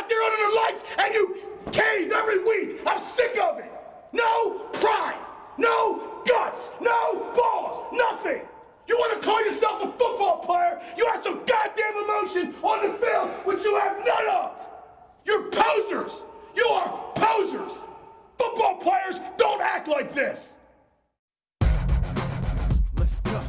out there under the lights and you cave every week. I'm sick of it. No pride, no guts, no balls, nothing. You want to call yourself a football player? You have some goddamn emotion on the field, which you have none of. You're posers. You are posers. Football players don't act like this. Let's go.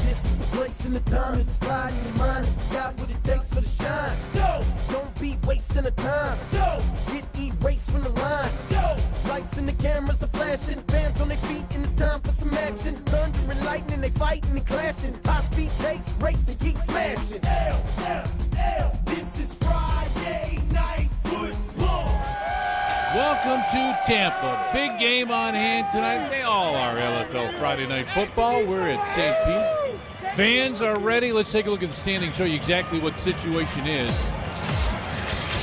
This is the place and the time to decide in your mind if you got what it takes for the shine. Go! Don't be wasting the time. Go! Get erased from the line. Go! Lights and the cameras are flashing, fans on their feet, and it's time for some action. Thunder and lightning, they fighting and clashing. High speed chase, race and keep smashing. L, this is Friday Night Football. Welcome to Tampa. Big game on hand tonight. They all are LFL Friday Night Football. We're at St. Pete. Fans are ready. Let's take a look at the standings, show you exactly what the situation is.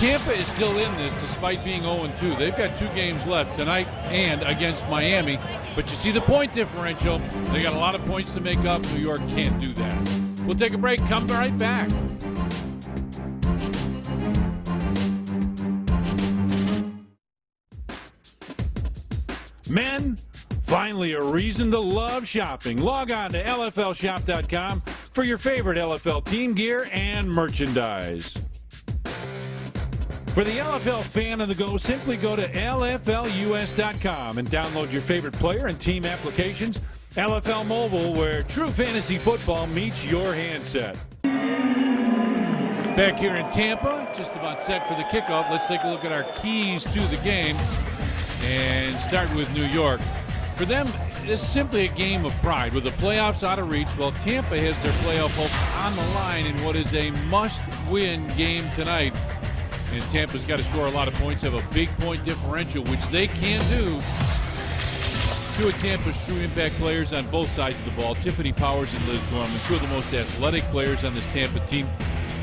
Tampa is still in this despite being 0-2. They've got 2 games left tonight and against Miami. But you see the point differential. They got a lot of points to make up. New York can't do that. We'll take a break. Come right back. Men, finally a reason to love shopping. Log on to LFLshop.com for your favorite LFL team gear and merchandise. For the LFL fan on the go, simply go to LFLUS.com and download your favorite player and team applications. LFL Mobile, where true fantasy football meets your handset. Back here in Tampa, just about set for the kickoff. Let's take a look at our keys to the game and start with New York. For them, it's simply a game of pride. With the playoffs out of reach, well, Tampa has their playoff hopes on the line in what is a must-win game tonight. And Tampa's got to score a lot of points, have a big point differential, which they can do. 2 of Tampa's true impact players on both sides of the ball, Tiffany Powers and Liz Gorman, 2 of the most athletic players on this Tampa team.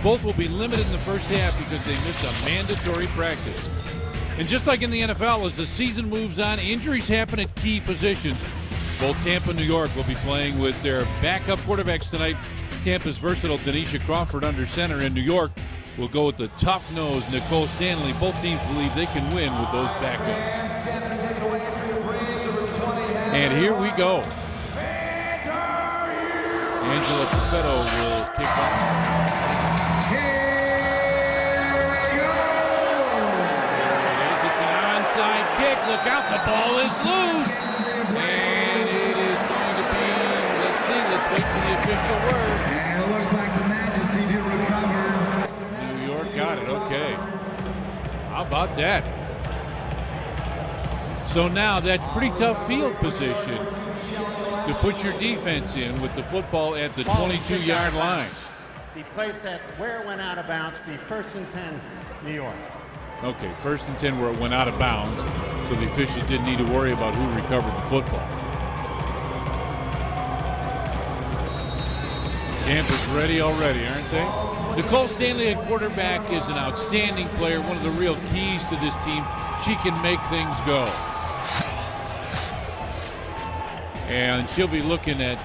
Both will be limited in the first half because they missed a mandatory practice. And just like in the NFL, as the season moves on, injuries happen at key positions. Both Tampa and New York will be playing with their backup quarterbacks tonight. Tampa's versatile Denisha Crawford under center, and New York will go with the tough-nosed Nicole Stanley. Both teams believe they can win with those backups. And here we go. Angela Capetto will kick off. Onside kick, look out, the ball is loose. And it is going to be, let's wait for the official word. And it looks like the Majesty did recover. New York got it, okay. How about that? So now that's pretty tough field position to put your defense in with the football at the 22-yard line. Be placed at where it went out of bounds, be 1st and 10, New York. Okay, 1st and 10 where it went out of bounds, so the officials didn't need to worry about who recovered the football. Tampa's ready already, aren't they? Nicole Stanley at quarterback is an outstanding player, one of the real keys to this team. She can make things go. And she'll be looking at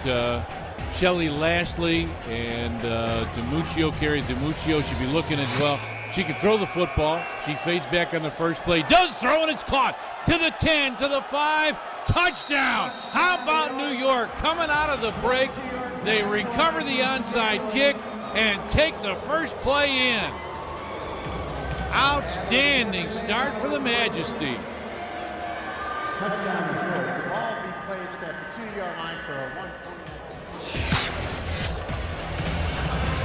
Shelly Lashley and DiMuccio, Carrie DiMuccio. She'll be looking as well. She can throw the football. She fades back on the first play. Does throw, and it's caught. To the 10, to the 5. Touchdown. How about New York coming out of the break? They recover the onside kick and take the first play in. Outstanding start for the Majesty. Touchdown is good. The ball be placed at the 2-yard line for a 1-point.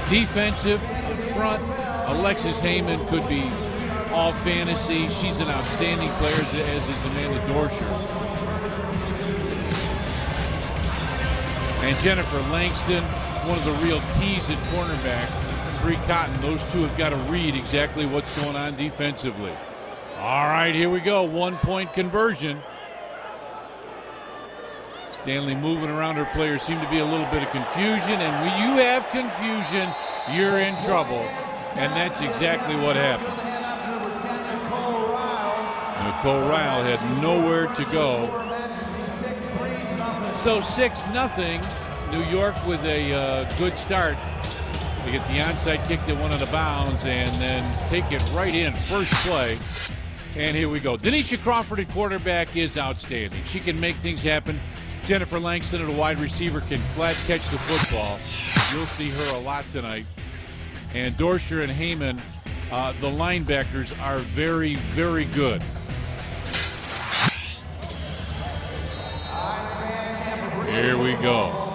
Defensive front. Alexis Heyman could be all fantasy. She's an outstanding player, as is Amanda Dorsher. And Jennifer Langston, one of the real keys at cornerback. Bree Cotton, those two have got to read exactly what's going on defensively. All right, here we go. 1-point conversion. Stanley moving around her players. Seemed to be a little bit of confusion, and when you have confusion, you're in trouble. And that's exactly what happened. Nicole Ryle had nowhere to go. So 6-0. New York with a good start. They get the onside kick that went out of bounds and then take it right in first play. And here we go. Denisha Crawford at quarterback is outstanding. She can make things happen. Jennifer Langston at a wide receiver can flat catch the football. You'll see her a lot tonight. And Dorsher and Heyman, the linebackers, are very, very good. Here we go.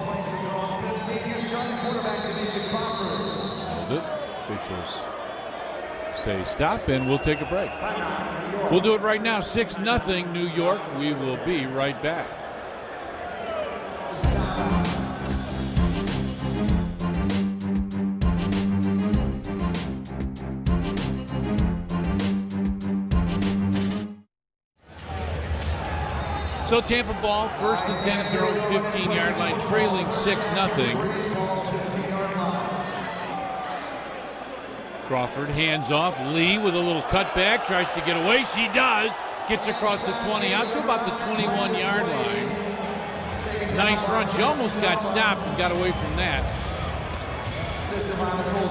Officials say stop, and we'll take a break. We'll do it right now. 6-0 New York. We will be right back. So Tampa ball, 1st and 10 at their own 15-yard line, trailing 6-0. Crawford hands off. Lee with a little cutback, tries to get away. She does. Gets across the 20, out to about the 21-yard line. Nice run. She almost got stopped and got away from that.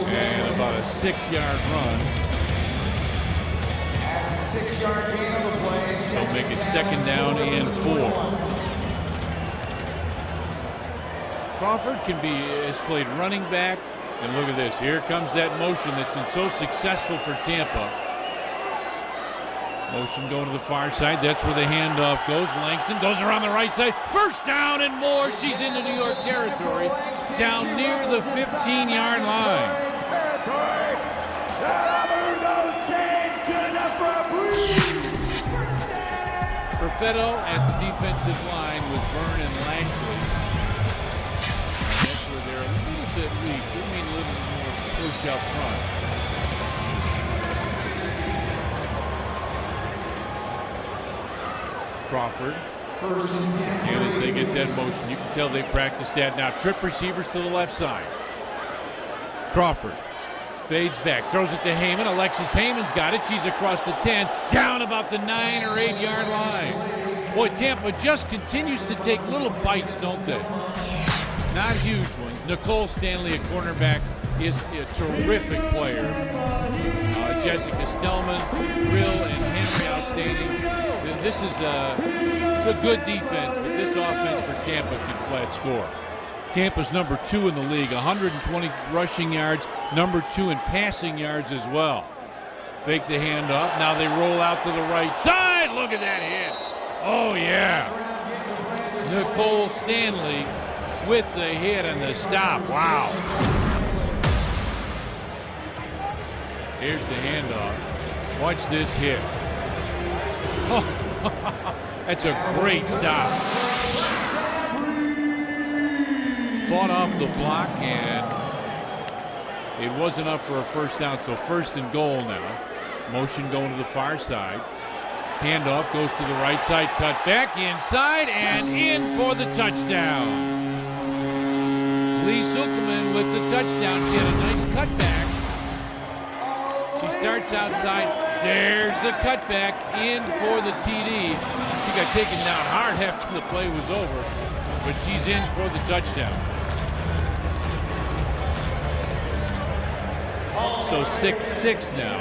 And about a 6-yard run. They'll make it 2nd down and 4. Crawford has played running back. And look at this. Here comes that motion that's been so successful for Tampa. Motion going to the far side. That's where the handoff goes. Langston goes around the right side. 1st down and more. She's into New York territory. Down near the 15-yard line. Perfetto at the defensive line with Byrne and Lashley. That's where they're a little bit weak. We mean a little more push up front. Crawford. And as they get that motion, you can tell they practiced that. Now trip receivers to the left side. Crawford fades back, throws it to Heyman. Alexis Heyman's got it. She's across the 10, down about the 9 or 8 yard line. Boy, Tampa just continues to take little bites, don't they? Not huge ones. Nicole Stanley, a cornerback, is a terrific player. Jessica Stellman, Brill, and Henry outstanding. This is a good defense, but this offense for Tampa can flat score. Tampa's number 2 in the league, 120 rushing yards, number 2 in passing yards as well. Fake the handoff. Now they roll out to the right side. Look at that hit. Oh, yeah. Nicole Stanley with the hit and the stop. Wow. Here's the handoff. Watch this hit. Oh, that's a great stop. Fought off the block, and it wasn't up for a 1st down, so 1st and goal now. Motion going to the far side. Handoff goes to the right side, cut back inside and in for the touchdown. Lee Zuckerman with the touchdown. She had a nice cutback. She starts outside. There's the cutback in for the TD. She got taken down hard after the play was over, but she's in for the touchdown. So 6-6 now.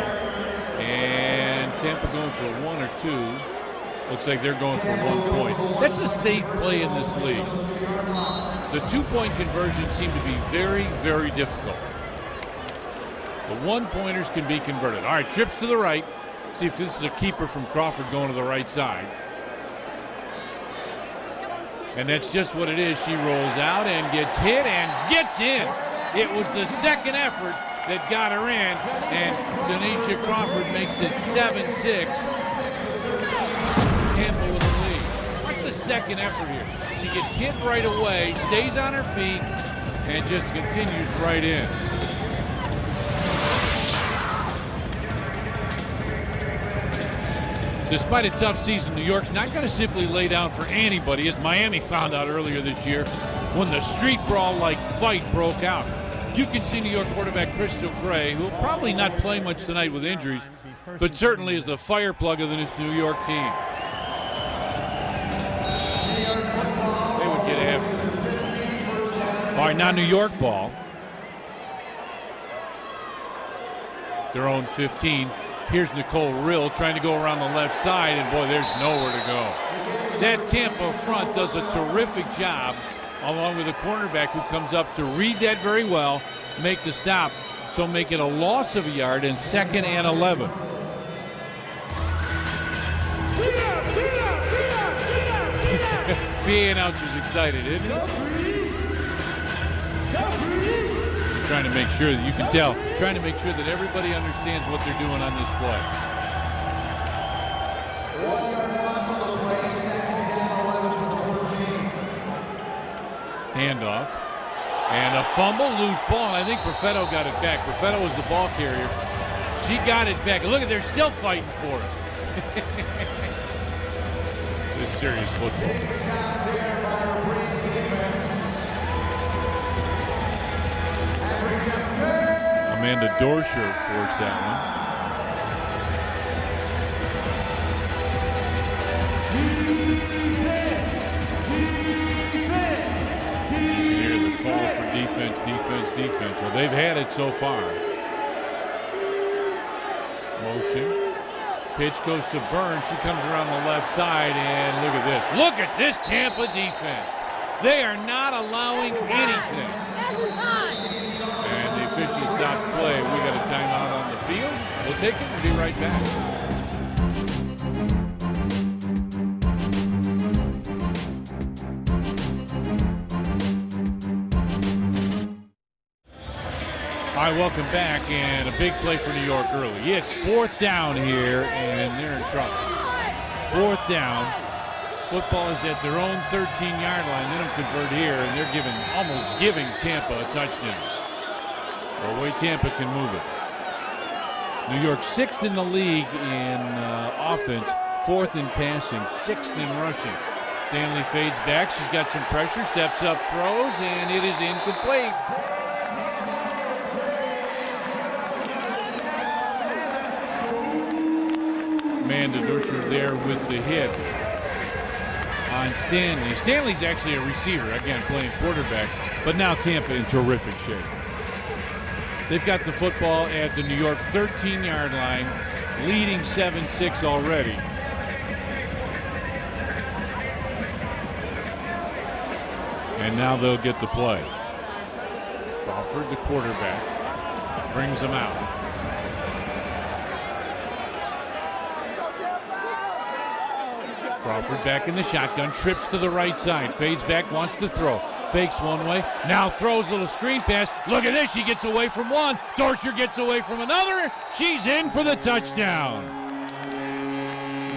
And Tampa going for 1 or 2. Looks like they're going for 1 point. That's a safe play in this league. The 2-point conversions seem to be very, very difficult. The 1-pointers can be converted. All right, trips to the right. See if this is a keeper from Crawford going to the right side. And that's just what it is. She rolls out and gets hit and gets in. It was the 2nd effort that got her in, and Denisha Crawford makes it 7-6. Tampa with the lead. What's the 2nd effort here? She gets hit right away, stays on her feet, and just continues right in. Despite a tough season, New York's not going to simply lay down for anybody, as Miami found out earlier this year when the street brawl-like fight broke out. You can see New York quarterback Crystal Gray, who will probably not play much tonight with injuries, but certainly is the fire plug of this New York team. They would get after it. All right, now New York ball. their own 15. Here's Nicole Rill trying to go around the left side, and boy, there's nowhere to go. That Tampa front does a terrific job, along with a cornerback who comes up to read that very well, make the stop, so make it a loss of a yard and 2nd and 11. PA announcer's excited, isn't he? Just trying to make sure that you can tell, trying to make sure that everybody understands what they're doing on this play. Handoff. And a fumble, loose ball, and I think Perfetto got it back. Perfetto was the ball carrier. She got it back. Look at, they're still fighting for it. This is serious football. Amanda Dorsher forced that one. Here the call for defense, defense, defense. Well, they've had it so far. Motion. Pitch goes to Burns. She comes around the left side, and look at this. Look at this Tampa defense. They are not allowing anything. And the officials stopped play. We got a timeout on the field. We'll take it and be right back. All right, welcome back, and a big play for New York early. It's 4th down here, and they're in trouble. 4th down. Football is at their own 13-yard line. They don't convert here, and they're almost giving Tampa a touchdown. The way Tampa can move it. New York 6th in the league in offense, 4th in passing, 6th in rushing. Stanley fades back. She's got some pressure, steps up, throws, and it is incomplete. Amanda Dorsher there with the hit on Stanley. Stanley's actually a receiver, again, playing quarterback, but now Tampa in terrific shape. They've got the football at the New York 13-yard line, leading 7-6 already. And now they'll get the play. Crawford, the quarterback, brings them out. Crawford back in the shotgun, trips to the right side, fades back, wants to throw, fakes one way, now throws a little screen pass. Look at this, she gets away from one, Dorsher gets away from another, she's in for the touchdown.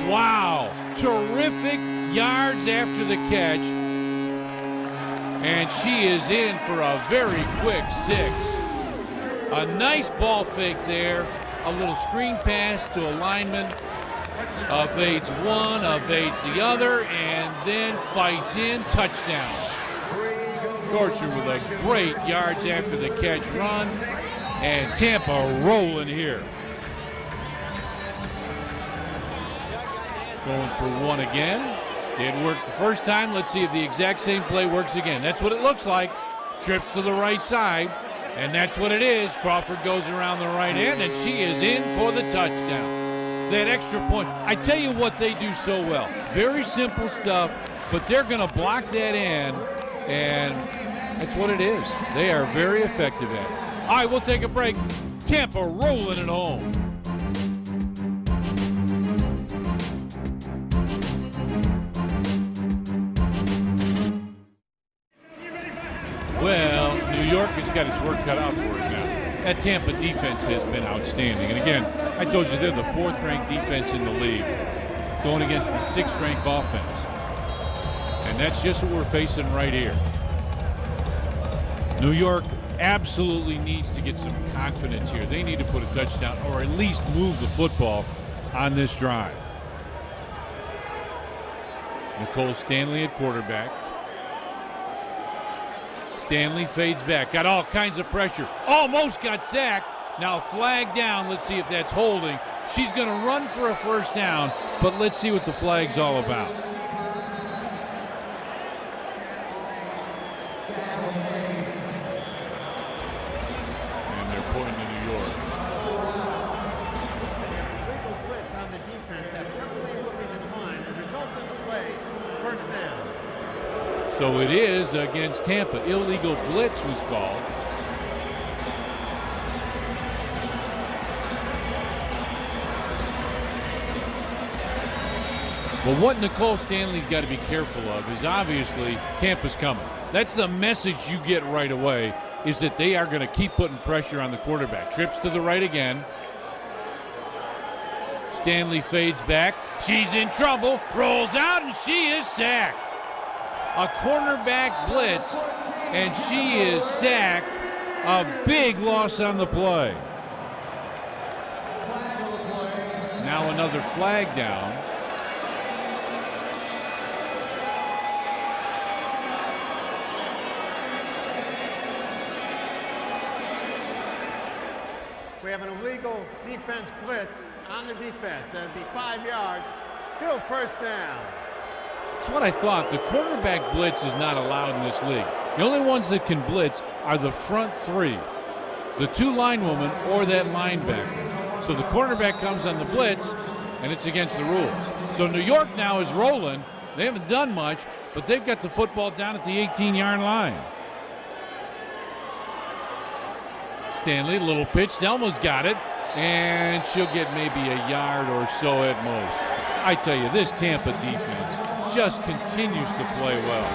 Wow, terrific yards after the catch, and she is in for a very quick 6. A nice ball fake there, a little screen pass to a lineman. Evades one, evades the other, and then fights in. Touchdown. Dorsher with a great yards after the catch run, and Tampa rolling here. Going for one again. It worked the first time. Let's see if the exact same play works again. That's what it looks like. Trips to the right side, and that's what it is. Crawford goes around the right end, and she is in for the touchdown. That extra point. I tell you what they do so well. Very simple stuff, but they're going to block that end, and that's what it is. They are very effective at it. All right, we'll take a break. Tampa rolling it home. Well, New York has got its work cut out for it now. That Tampa defense has been outstanding. And again, I told you they're the 4th-ranked defense in the league, going against the 6th-ranked offense. And that's just what we're facing right here. New York absolutely needs to get some confidence here. They need to put a touchdown or at least move the football on this drive. Nicole Stanley at quarterback. Stanley fades back, got all kinds of pressure, almost got sacked. Now flag down, let's see if that's holding. She's going to run for a first down, but let's see what the flag's all about. And they're pointing to New York. So it is against Tampa. Illegal blitz was called. Well, what Nicole Stanley's got to be careful of is obviously Tampa's coming. That's the message you get right away, is that they are going to keep putting pressure on the quarterback. Trips to the right again. Stanley fades back. She's in trouble, rolls out, and she is sacked. A cornerback blitz, and she is sacked. A big loss on the play. Now another flag down. We have an illegal defense blitz on the defense. That'd be 5 yards. Still first down. That's what I thought. The quarterback blitz is not allowed in this league. The only ones that can blitz are the front three, the two linewomen or that linebacker. So the cornerback comes on the blitz, and it's against the rules. So New York now is rolling. They haven't done much, but they've got the football down at the 18-yard line. Stanley, little pitch. Thelma's got it, and she'll get maybe a yard or so at most. I tell you, this Tampa defense just continues to play well.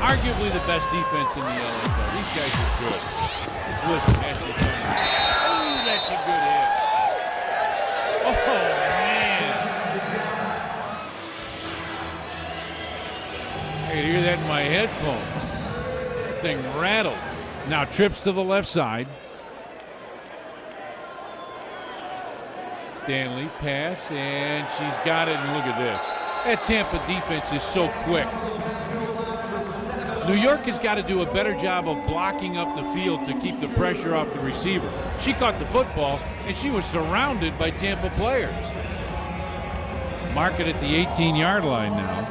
Arguably the best defense in the NFL. These guys are good. Let's listen. Ashley Tillman. Oh, that's a good hit. Oh, man. I can hear that in my headphones. That thing rattled. Now trips to the left side. Stanley pass, and she's got it, and look at this. That Tampa defense is so quick. New York has got to do a better job of blocking up the field to keep the pressure off the receiver. She caught the football, and she was surrounded by Tampa players. Mark it at the 18-yard line now.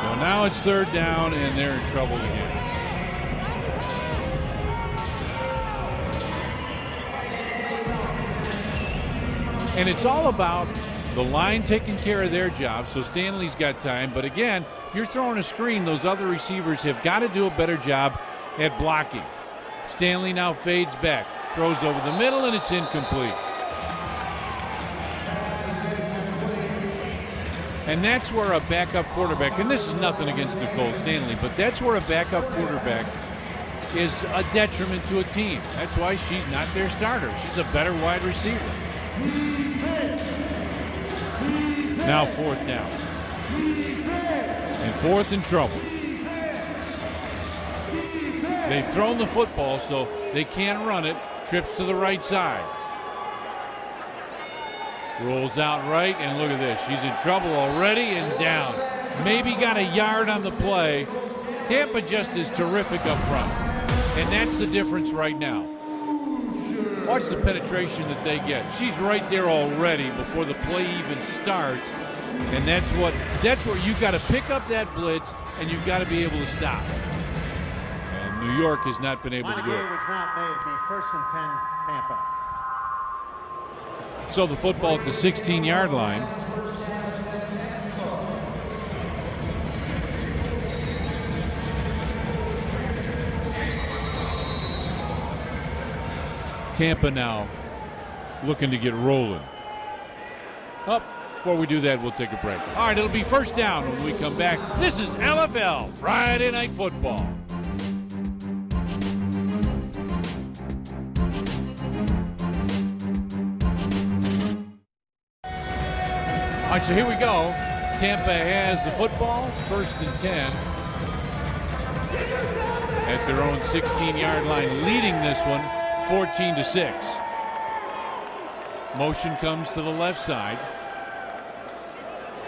So now it's third down, and they're in trouble again. And it's all about the line taking care of their job, so Stanley's got time. But again, if you're throwing a screen, those other receivers have got to do a better job at blocking. Stanley now fades back, throws over the middle, and it's incomplete. And that's where a backup quarterback, and this is nothing against Nicole Stanley, but that's where a backup quarterback is a detriment to a team. That's why she's not their starter. She's a better wide receiver. Now fourth down. And fourth in trouble. They've thrown the football, so they can't run it. Trips to the right side. Rolls out right, and look at this. She's in trouble already and down. Maybe got a yard on the play. Tampa just is terrific up front. And that's the difference right now. Watch the penetration that they get. She's right there already before the play even starts. And that's where you've got to pick up that blitz, and you've got to be able to stop. And New York has not been able to do it. Was not made. Be first and 10, Tampa. So the football at the 16-yard line. Tampa now looking to get rolling. Up. Before we do that, we'll take a break. All right, it'll be first down when we come back. This is LFL Friday Night Football. All right, so here we go. Tampa has the football, first and 10. At their own 16-yard line, leading this one 14-6. Motion comes to the left side.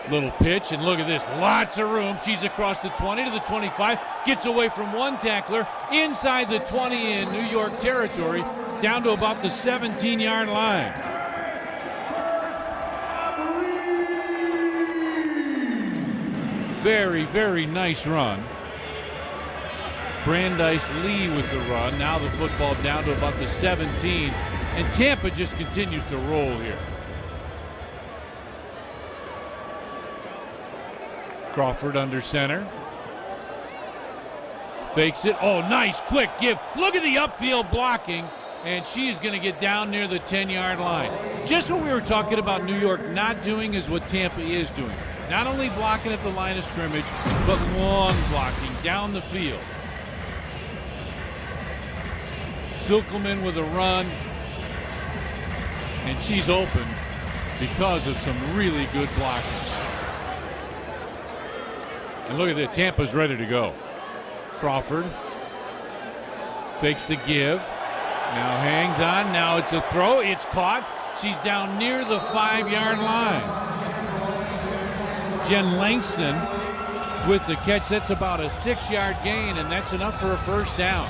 Little pitch, and look at this. Lots of room. She's across the 20 to the 25. Gets away from one tackler. Inside the 20 in New York territory. Down to about the 17-yard line. Very, very nice run. Brandeis Lee with the run. Now the football down to about the 17. And Tampa just continues to roll here. Crawford under center. Fakes it. Oh, nice quick give. Look at the upfield blocking. And she is going to get down near the 10-yard line. Just what we were talking about New York not doing is what Tampa is doing. Not only blocking at the line of scrimmage, but long blocking down the field. Zilkelman with a run. And she's open because of some really good blocking. And look at that. Tampa's ready to go. Crawford fakes the give. Now hangs on. Now it's a throw. It's caught. She's down near the 5-yard line. Jen Langston with the catch. That's about a 6-yard gain, and that's enough for a first down.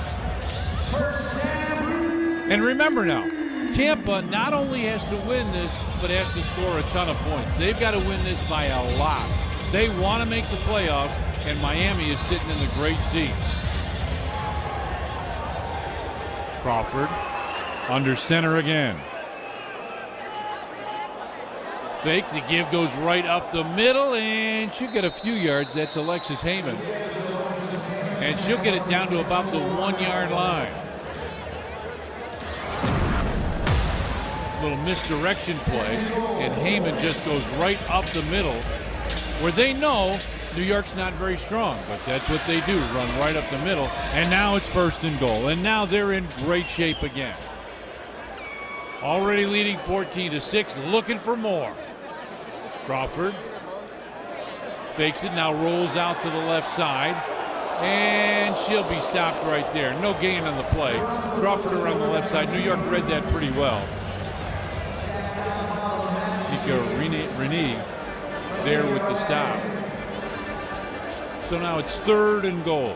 And remember now, Tampa not only has to win this, but has to score a ton of points. They've got to win this by a lot. They want to make the playoffs, and Miami is sitting in the great seat. Crawford under center again. Fake, the give goes right up the middle, and she'll get a few yards. That's Alexis Heyman. And she'll get it down to about the 1-yard line. Little misdirection play, and Heyman just goes right up the middle, where they know New York's not very strong, but that's what they do, run right up the middle. And now it's 1st and goal, and now they're in great shape again. Already leading 14-6, looking for more. Crawford fakes it, now rolls out to the left side, and she'll be stopped right there. No gain on the play. Crawford around the left side. New York read that pretty well. Renee there with the stop. So now it's 3rd and goal.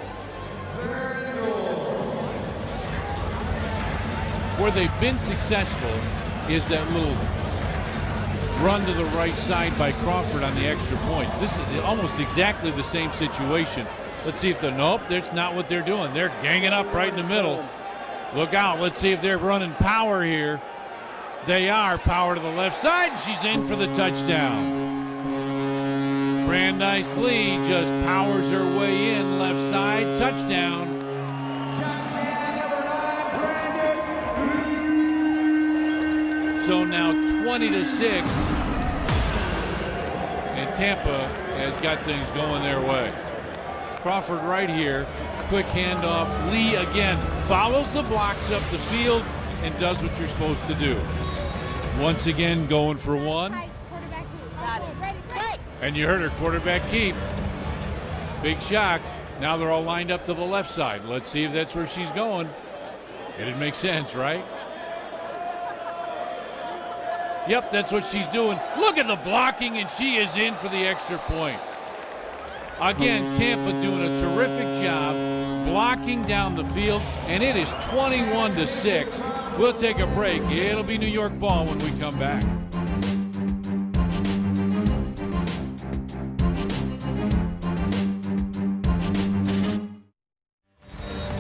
Where they've been successful is that little run to the right side by Crawford on the extra points. This is almost exactly the same situation. Let's see if nope, that's not what they're doing. They're ganging up right in the middle. Look out, let's see if they're running power here. They are. Power to the left side. She's in for the touchdown. Brandeis Lee just powers her way in, left side, touchdown. So now 20-6, and Tampa has got things going their way. Crawford right here, quick handoff. Lee again follows the blocks up the field and does what you're supposed to do. Once again going for one. And you heard her, quarterback keep. Big shock. Now they're all lined up to the left side. Let's see if that's where she's going. It'd make sense, right? Yep, that's what she's doing. Look at the blocking, and she is in for the extra point. Again, Tampa doing a terrific job blocking down the field, and it is 21-6. We'll take a break. It'll be New York ball when we come back.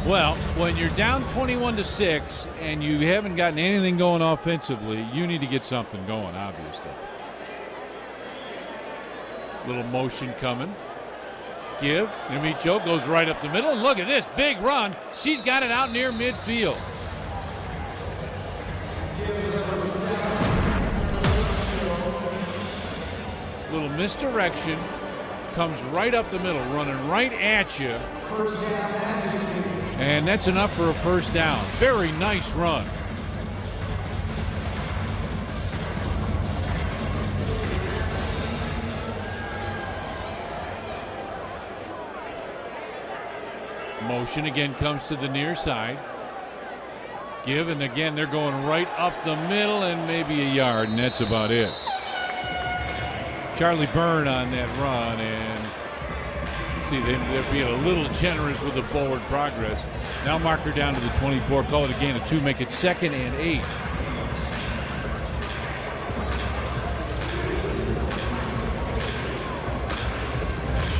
Well, when you're down 21-6 and you haven't gotten anything going offensively, you need to get something going, obviously. Little motion coming. Give. Namicho goes right up the middle. And look at this big run. She's got it out near midfield. Little misdirection. Comes right up the middle, running right at you. And that's enough for a first down. Very nice run. Motion again comes to the near side. Give, and again they're going right up the middle and maybe a yard, and that's about it. Charlie Byrne on that run, and see they're being a little generous with the forward progress. Now mark her down to the 24, call it a gain of 2, make it 2nd and 8.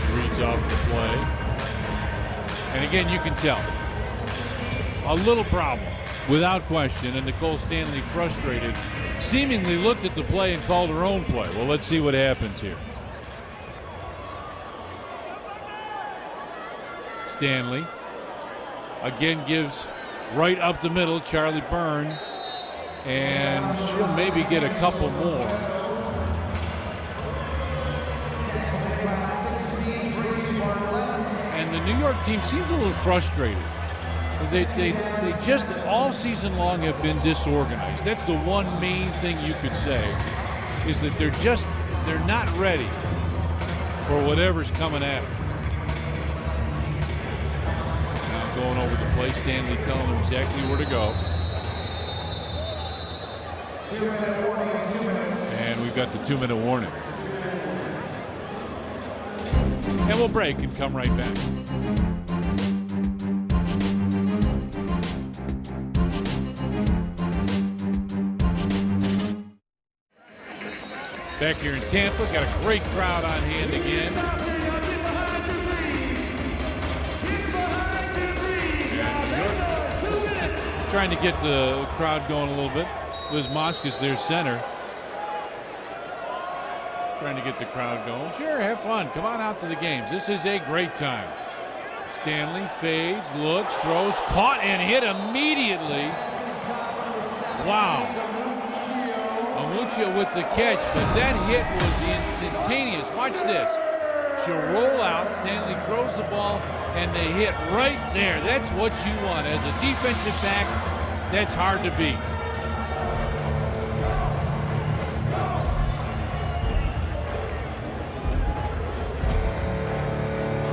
She reads off the play. And again, you can tell a little problem without question, and Nicole Stanley frustrated, seemingly looked at the play and called her own play. Well, let's see what happens here. Stanley again gives right up the middle, Charlie Byrne, and she'll maybe get a couple more. And the New York team seems a little frustrated. They just all season long have been disorganized. That's the one main thing you could say, is that they're not ready for whatever's coming at them. Now going over the play, Stanley telling them exactly where to go. And we've got the 2-minute warning. And we'll break and come right back. Back here in Tampa, got a great crowd on hand again. Trying to get the crowd going a little bit. Liz Mosk is their center. Trying to get the crowd going. Sure, have fun. Come on out to the games. This is a great time. Stanley fades, looks, throws, caught and hit immediately. Wow. Amuccio with the catch, but that hit was instantaneous. Watch this. She'll roll out. Stanley throws the ball, and they hit right there. That's what you want. As a defensive back, that's hard to beat.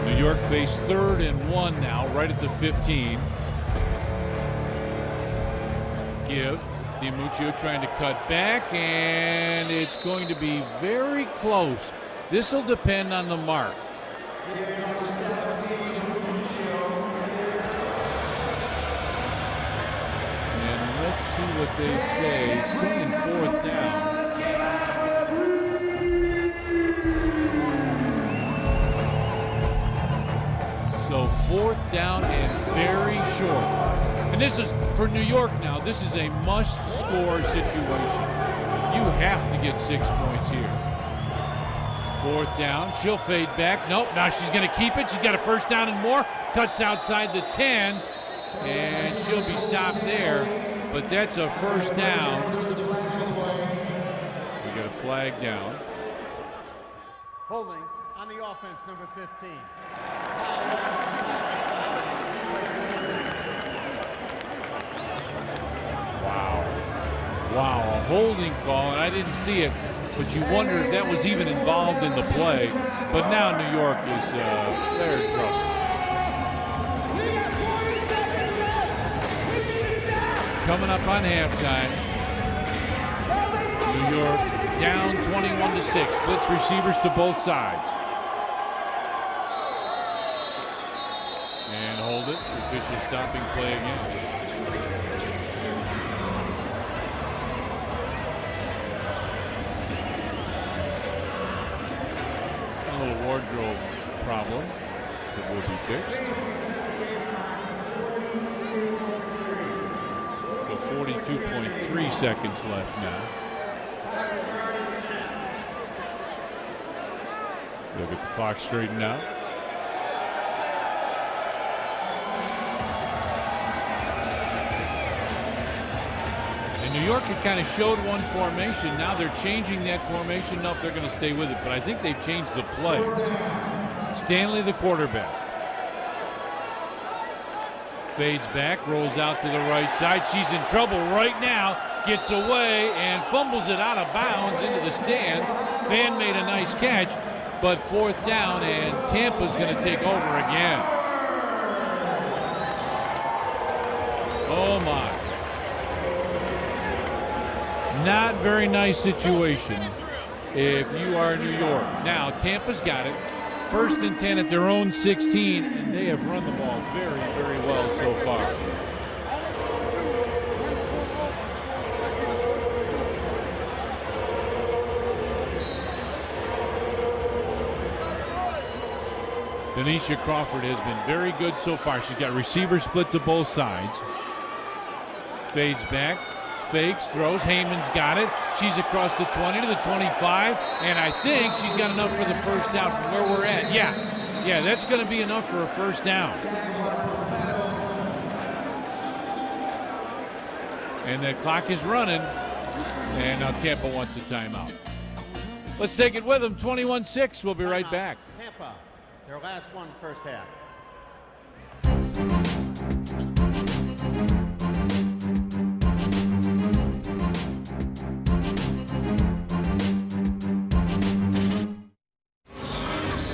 New York face 3rd and 1 now, right at the 15. Give. DiMuccio trying to cut back, and it's going to be very close. This will depend on the mark. And let's see what they say. Saying 4th down. So 4th down and very short. And this is, for New York now, this is a must-score situation. You have to get 6 points here. 4th down, she'll fade back. Nope, now she's going to keep it. She's got a 1st down and more. Cuts outside the 10, and she'll be stopped there. But that's a 1st down. We got a flag down. Holding on the offense, number 15. Wow, a holding call, and I didn't see it, but you wonder if that was even involved in the play. But now New York is they're in trouble. Coming up on halftime, New York down 21-6. Splits receivers to both sides. And hold it. The official stopping play again. Wardrobe problem that will be fixed. So 42.3 seconds left now. They'll get the clock straightened out. And New York had kind of showed one formation. Now they're changing that formation. Nope, they're going to stay with it. But I think they've changed the play. Stanley, the quarterback. Fades back, rolls out to the right side. She's in trouble right now. Gets away and fumbles it out of bounds into the stands. Van made a nice catch, but 4th down, and Tampa's going to take over again. Oh, my. Not very nice situation if you are New York. Now, Tampa's got it. 1st and 10 at their own 16, and they have run the ball very, very well so far. Denisha Crawford has been very good so far. She's got receivers split to both sides. Fades back. Fakes, throws, Heyman's got it. She's across the 20 to the 25, and I think she's got enough for the 1st down from where we're at. Yeah, Yeah, that's going to be enough for a first down. And the clock is running. And now Tampa wants a timeout. Let's take it with them. 21-6. We'll be right back. Tampa, their last one, first half.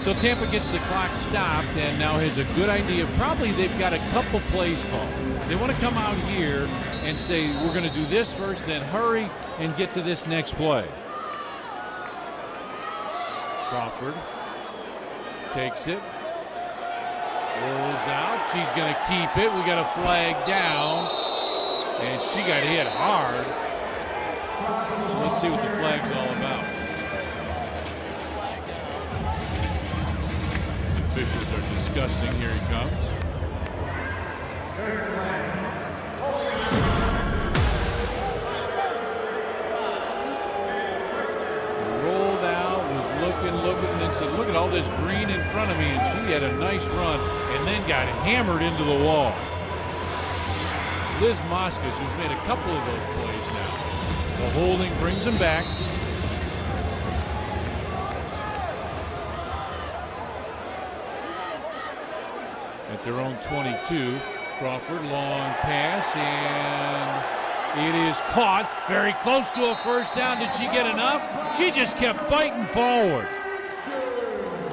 So Tampa gets the clock stopped and now has a good idea. Probably they've got a couple plays called. They want to come out here and say, we're going to do this first, then hurry and get to this next play. Crawford takes it, rolls out. She's going to keep it. We got a flag down, and she got hit hard. Let's see what the flag's all about. Officials are discussing. Here he comes. Rolled out, was looking, and then said, look at all this green in front of me, and she had a nice run and then got hammered into the wall. Liz Moscas, who's made a couple of those plays now. The holding brings him back. At their own 22, Crawford, long pass, and it is caught. Very close to a first down. Did she get enough? She just kept fighting forward.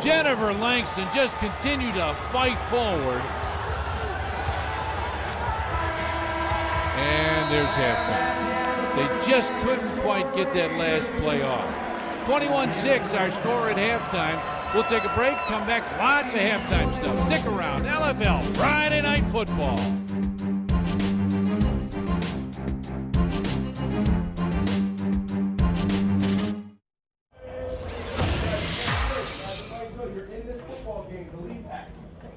Jennifer Langston just continued to fight forward. And there's halftime. They just couldn't quite get that last play off. 21-6, our score at halftime. We'll take a break, come back, lots of halftime stuff. Stick around, LFL Friday Night Football. You're in this football game, believe that.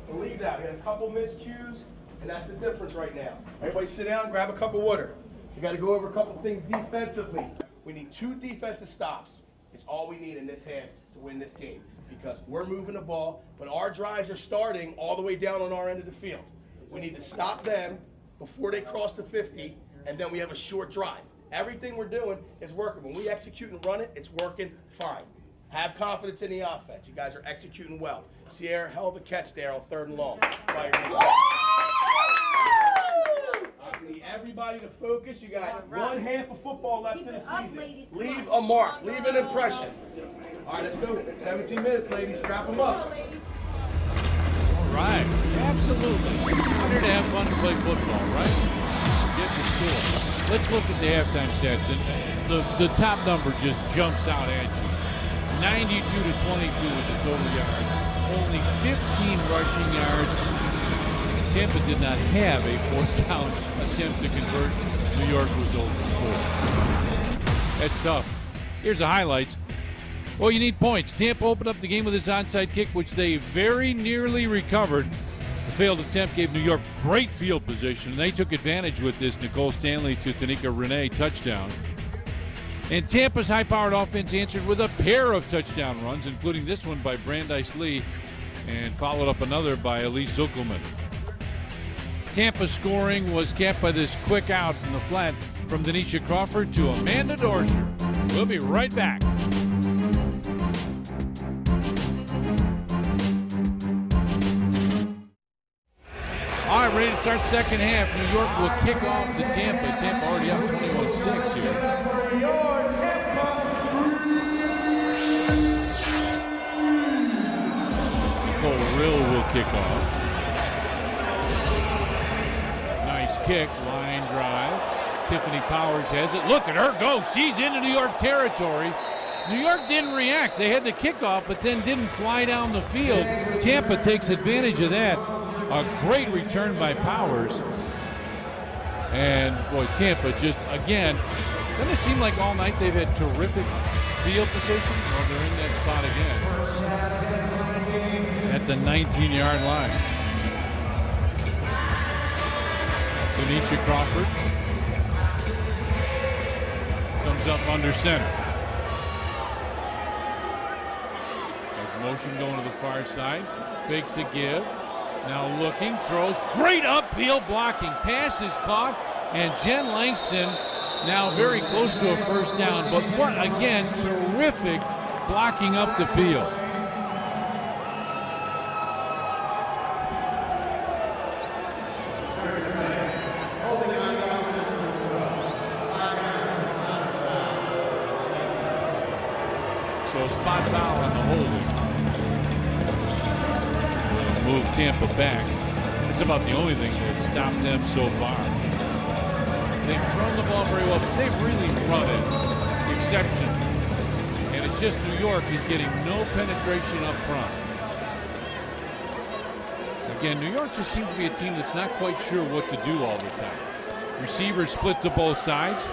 Believe that. We had a couple miscues, and that's the difference right now. Everybody sit down, grab a cup of water. We got to go over a couple things defensively. We need 2 defensive stops. It's all we need in this half to win this game. Because we're moving the ball, but our drives are starting all the way down on our end of the field. We need to stop them before they cross the 50, and then we have a short drive. Everything we're doing is working. When we execute and run it, it's working fine. Have confidence in the offense. You guys are executing well. Sierra, hell of a catch there on 3rd and long. I need everybody to focus. You got 1 half of football left in the season. Leave a mark. Leave an impression. All right, let's go. 17 minutes, ladies. Strap them up. All right. Absolutely. We're here to have fun and play football, right? Get the score. Let's look at the halftime stats. And the top number just jumps out at you. 92 to 22 was the total yards. Only 15 rushing yards. Tampa did not have a 4th down attempt to convert. New York was 0 for 4. That's tough. Here's the highlights. Well, you need points. Tampa opened up the game with his onside kick, which they very nearly recovered. The failed attempt gave New York great field position, and they took advantage with this Nicole Stanley to Tanika Renee touchdown. And Tampa's high-powered offense answered with a pair of touchdown runs, including this one by Brandeis Lee, and followed up another by Elise Zuckelman. Tampa's scoring was capped by this quick out in the flat from Denisha Crawford to Amanda Dorsher. We'll be right back. All right, ready to start second half. New York will kick off to Tampa. Tampa already up 21-6 here. Nicole Rill will kick off. Nice kick, line drive. Tiffany Powers has it. Look at her go. She's into New York territory. New York didn't react. They had the kickoff, but then didn't fly down the field. Tampa takes advantage of that. A great return by Powers. And, boy, Tampa just, again, doesn't it seem like all night they've had terrific field position? Well, they're in that spot again. At the 19-yard line. Denisha Crawford comes up under center. Has motion going to the far side. Fakes a give. Now looking, throws. Great upfield blocking. Pass is caught. And Jen Langston now very close to a first down. But what, again, terrific blocking up the field. So a spot foul on the holding. Move Tampa back. It's about the only thing that stopped them so far. They've thrown the ball very well, but they've really run it exceptionally. And it's just New York is getting no penetration up front. Again, New York just seems to be a team that's not quite sure what to do all the time. Receivers split to both sides.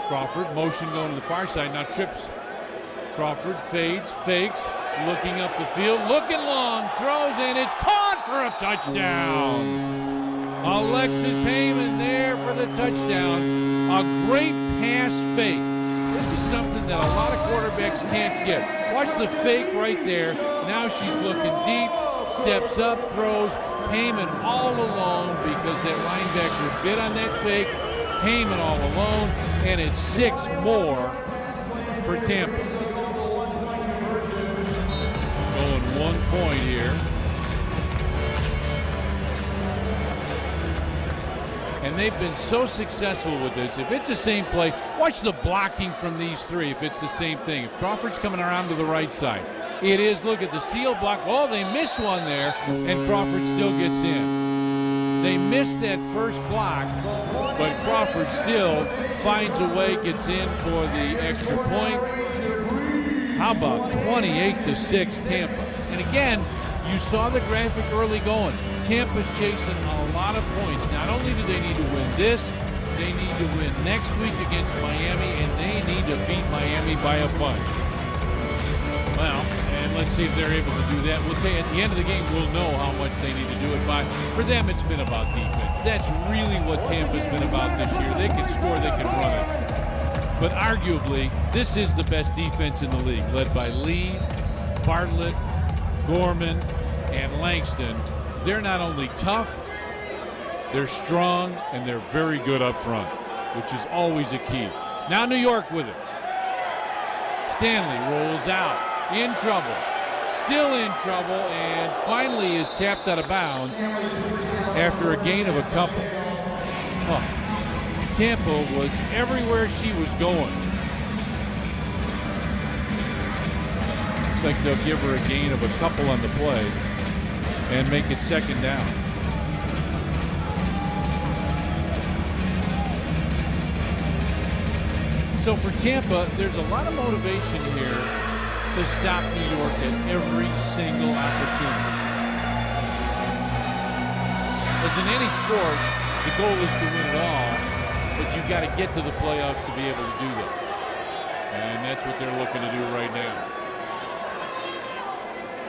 Crawford, motion going to the far side, now trips. Crawford fades, fakes, looking up the field, looking long, throws, and it's caught for a touchdown. Alexis Heyman there for the touchdown. A great pass fake. This is something that a lot of quarterbacks can't get. Watch the fake right there. Now she's looking deep, steps up, throws. Heyman all alone because that linebacker bit on that fake. Heyman all alone, and it's 6 more for Tampa. 1 point here. And they've been so successful with this. If it's the same play, watch the blocking from these three if it's the same thing. If Crawford's coming around to the right side. It is, look at the seal block. Oh, they missed one there, and Crawford still gets in. They missed that first block, but Crawford still finds a way, gets in for the extra point. How about 28-6 Tampa? And again, you saw the graphic early going. Tampa's chasing a lot of points. Not only do they need to win this, they need to win next week against Miami, and they need to beat Miami by a bunch. Well, and let's see if they're able to do that. We'll say at the end of the game, we'll know how much they need to do it by. For them, it's been about defense. That's really what Tampa's been about this year. They can score, they can run it. But arguably, this is the best defense in the league, led by Lee, Bartlett, Gorman, and Langston. They're not only tough, they're strong, and they're very good up front, which is always a key. Now New York with it. Stanley rolls out, in trouble, still in trouble, and finally is tapped out of bounds after a gain of a couple. Oh. Tampa was everywhere she was going. Looks like they'll give her a gain of a couple on the play and make it second down. So for Tampa, there's a lot of motivation here to stop New York at every single opportunity. As in any sport, the goal is to win it all, but you've got to get to the playoffs to be able to do that. And that's what they're looking to do right now.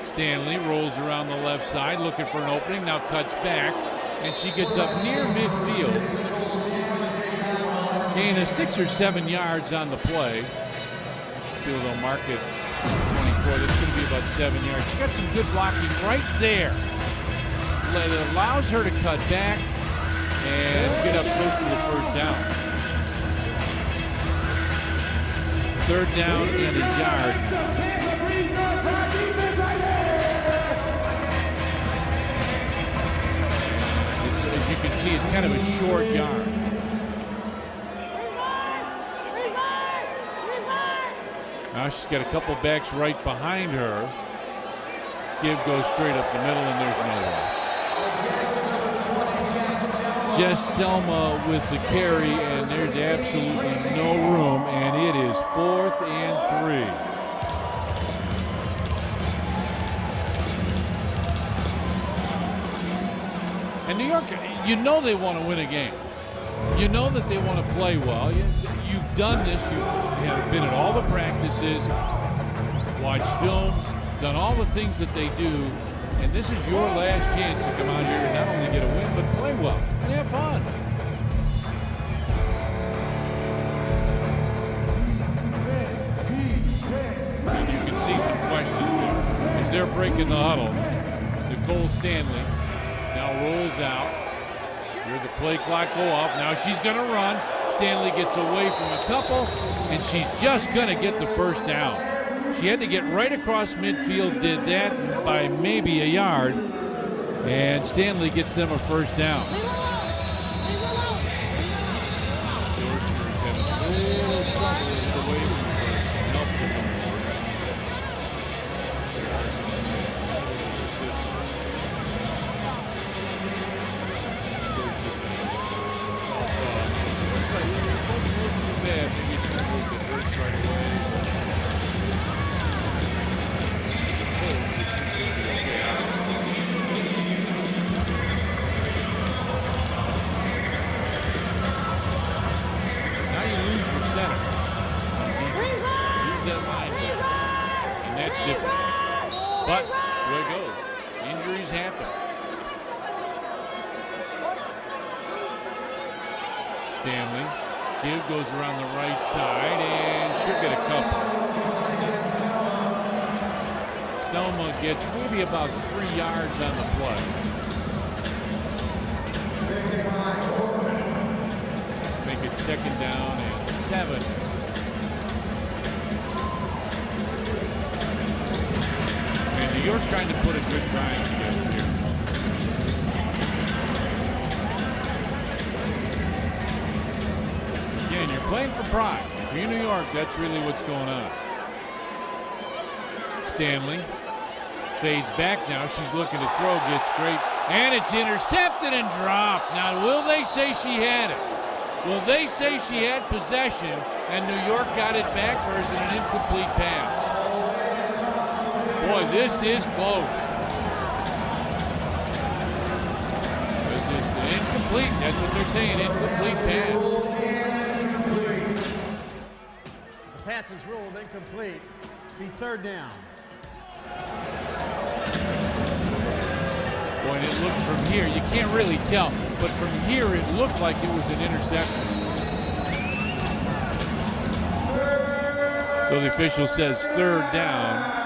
Stanley rolls around the left side, looking for an opening, now cuts back, and she gets up near midfield. Gain of 6 or 7 yards on the play. See if they'll mark it 24. That's going to be about 7 yards. She got some good blocking right there. That allows her to cut back and get up close to the first down. 3rd down and a yard. As you can see, it's kind of a short yard. Now she's got a couple backs right behind her. Give goes straight up the middle, and there's no one. Jess Selma with the carry, and there's absolutely no room, and it is 4th and 3. And New York, you know they want to win a game. You know that they want to play well. You've done this. You have been at all the practices, watched film, done all the things that they do, and this is your last chance to come out here and not only get a win, but play well and have fun. And you can see some questions there. Is their break in the huddle. Nicole Stanley now rolls out. Hear the play clock go off. Now she's going to run. Stanley gets away from a couple, and she's just going to get the first down. She had to get right across midfield, did that by maybe a yard, and Stanley gets them a first down. Yorkshire's having a little trouble with the way we help them. But that's the way it goes. Injuries happen. Stanley. Give goes around the right side, and she'll get a couple. Stelma gets maybe about 3 yards on the play. Make it 2nd down and 7. New York trying to put a good drive together here. Again, you're playing for pride. If you're New York, that's really what's going on. Stanley fades back now. She's looking to throw, gets great, and it's intercepted and dropped. Now, will they say she had it? Will they say she had possession and New York got it back, or is it an incomplete pass? Boy, this is close. Is it incomplete? That's what they're saying, incomplete pass. The pass is ruled incomplete. Be 3rd down. Boy, and it looked from here, you can't really tell, but from here it looked like it was an interception. So the official says 3rd down.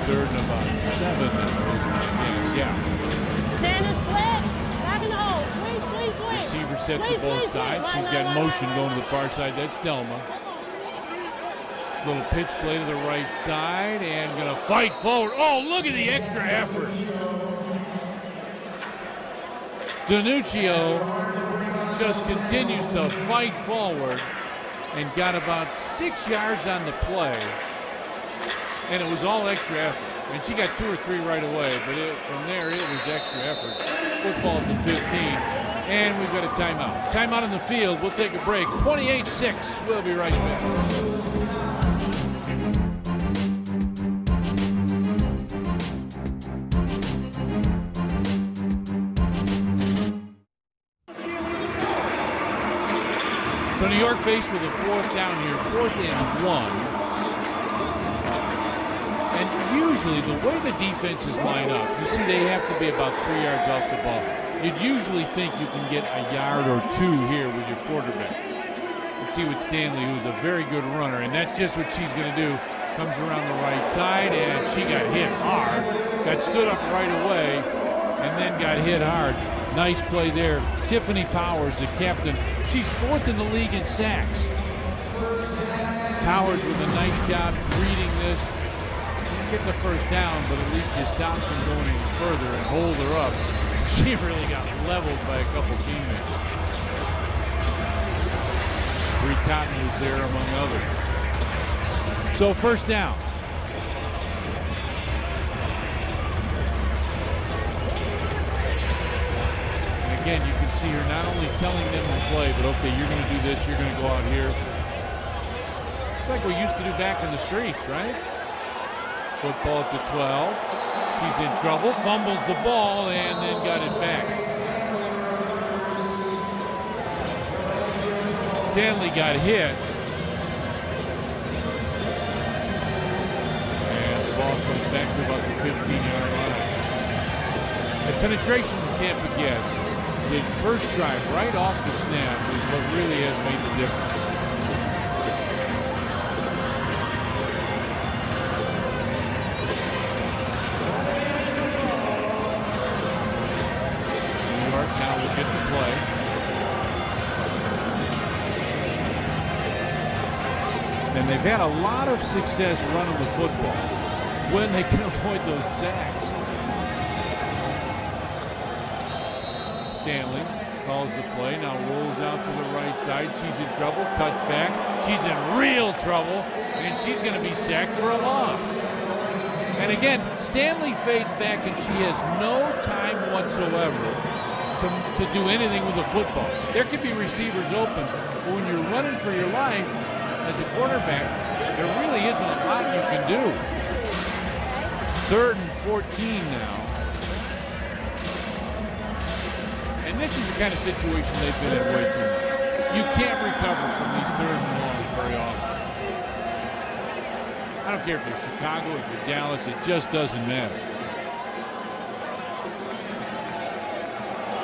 3rd and about 7. Yeah. Receiver set to both sides. She's got motion going to the far side. That's Stelma. Little pitch play to the right side and going to fight forward. Oh, look at the extra effort. Danuccio just continues to fight forward and got about 6 yards on the play. And it was all extra effort. And she got 2 or 3 right away, but from there it was extra effort. Football at the 15, and we've got a timeout. Timeout on the field. We'll take a break. 28-6. We'll be right back. So New York faced with a 4th down here, 4th and 1. And usually the way the defenses line up, you see they have to be about 3 yards off the ball. You'd usually think you can get a yard or 2 here with your quarterback. You see with Stanley, who's a very good runner, and that's just what she's going to do. Comes around the right side, and she got hit hard. Got stood up right away, and then got hit hard. Nice play there. Tiffany Powers, the captain. She's 4th in the league in sacks. Powers with a nice job reading this. Get the first down, but at least you stop from going any further and hold her up. She really got leveled by a couple teammates. Bree Cotton was there among others. So 1st down. And again, you can see her not only telling them to play, but okay, you're going to do this, you're going to go out here. It's like we used to do back in the streets, right? Football at the 12. She's in trouble, fumbles the ball, and then got it back. Stanley got hit. And the ball comes back to about the 15-yard line. The penetration Tampa gets, the first drive right off the snap is what really has made the difference. York. Now we'll get the play. And they've had a lot of success running the football when they can avoid those sacks. Stanley calls the play, now rolls out to the right side. She's in trouble, cuts back. She's in real trouble, and she's going to be sacked for a loss. And again, Stanley fades back, and she has no time whatsoever to do anything with the football. There could be receivers open, but when you're running for your life as a quarterback, there really isn't a lot you can do. 3rd and 14 now. And this is the kind of situation they've been in way too much. You can't recover from these 3rd and longs very often. I don't care if you're Chicago, if you're Dallas, it just doesn't matter.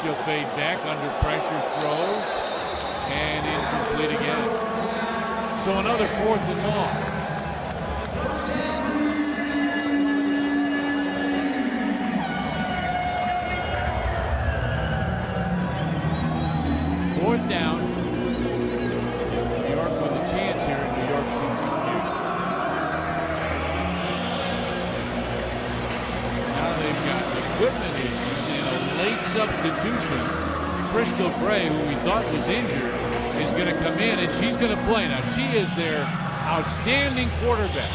She'll fade back under pressure, throws, and incomplete again. So another 4th and long. Fourth down. New York with a chance here, and New York seems confused. Now they've got equipment issues and a late substitution. Crystal Gray, who we thought was injured, is going to come in, and she's going to play. Now, she is their outstanding quarterback.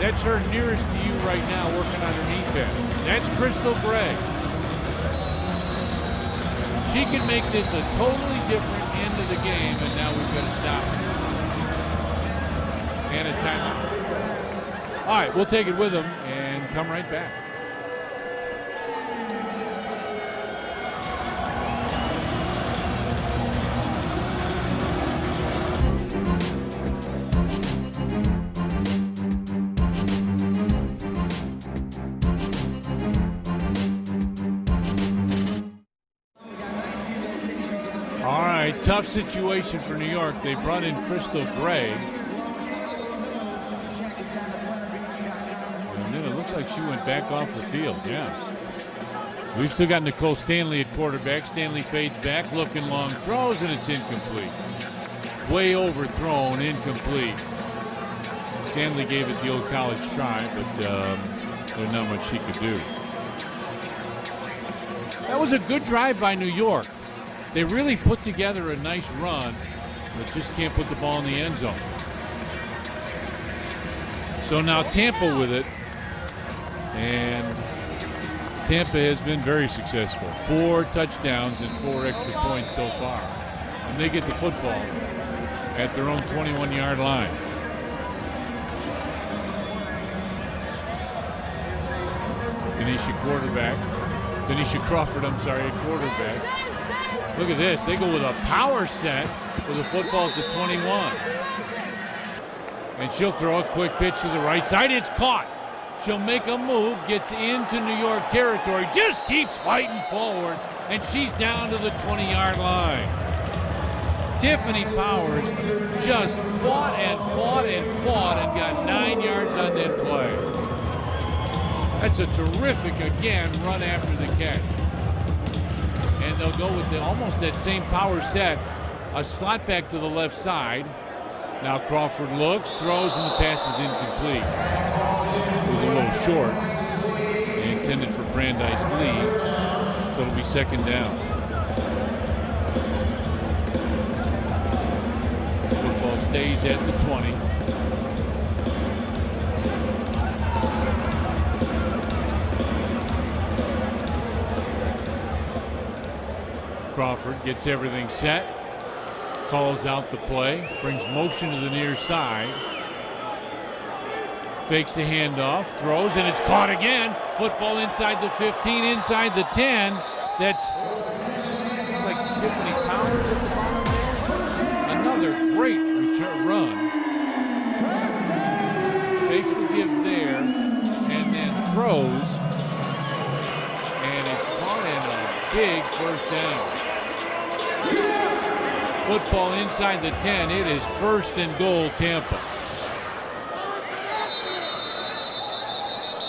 That's her nearest to you right now, working underneath that. That's Crystal Gray. She can make this a totally different end of the game, and now we've got to stop it. And a timeout. All right, we'll take it with them and come right back. Tough situation for New York. They brought in Crystal Gray. And then it looks like she went back off the field. Yeah. We've still got Nicole Stanley at quarterback. Stanley fades back, looking long, throws, and it's incomplete. Way overthrown, incomplete. Stanley gave it the old college try, but there's not much she could do. That was a good drive by New York. They really put together a nice run, but just can't put the ball in the end zone. So now Tampa with it, and Tampa has been very successful. 4 touchdowns and 4 extra points so far. And they get the football at their own 21-yard line. Denisha Crawford, at quarterback. Look at this. They go with a power set with the football at the 21. And she'll throw a quick pitch to the right side. It's caught. She'll make a move, gets into New York territory, just keeps fighting forward, and she's down to the 20-yard line. Tiffany Powers just fought and got 9 yards on that play. That's a terrific, again, run after the catch. And they'll go with almost that same power set. A slot back to the left side. Now Crawford looks, throws, and the pass is incomplete. It was a little short. Intended for Brandeis Lee. So it'll be 2nd down. Football stays at the 20. Crawford gets everything set, calls out the play, brings motion to the near side, fakes the handoff, throws, and it's caught again. Football inside the 15, inside the 10. That's like Tiffany Powers at the bottom there. Another great return run. Fakes the give there, and then throws, and it's caught in a big 1st down. Football inside the 10. It is 1st and goal, Tampa.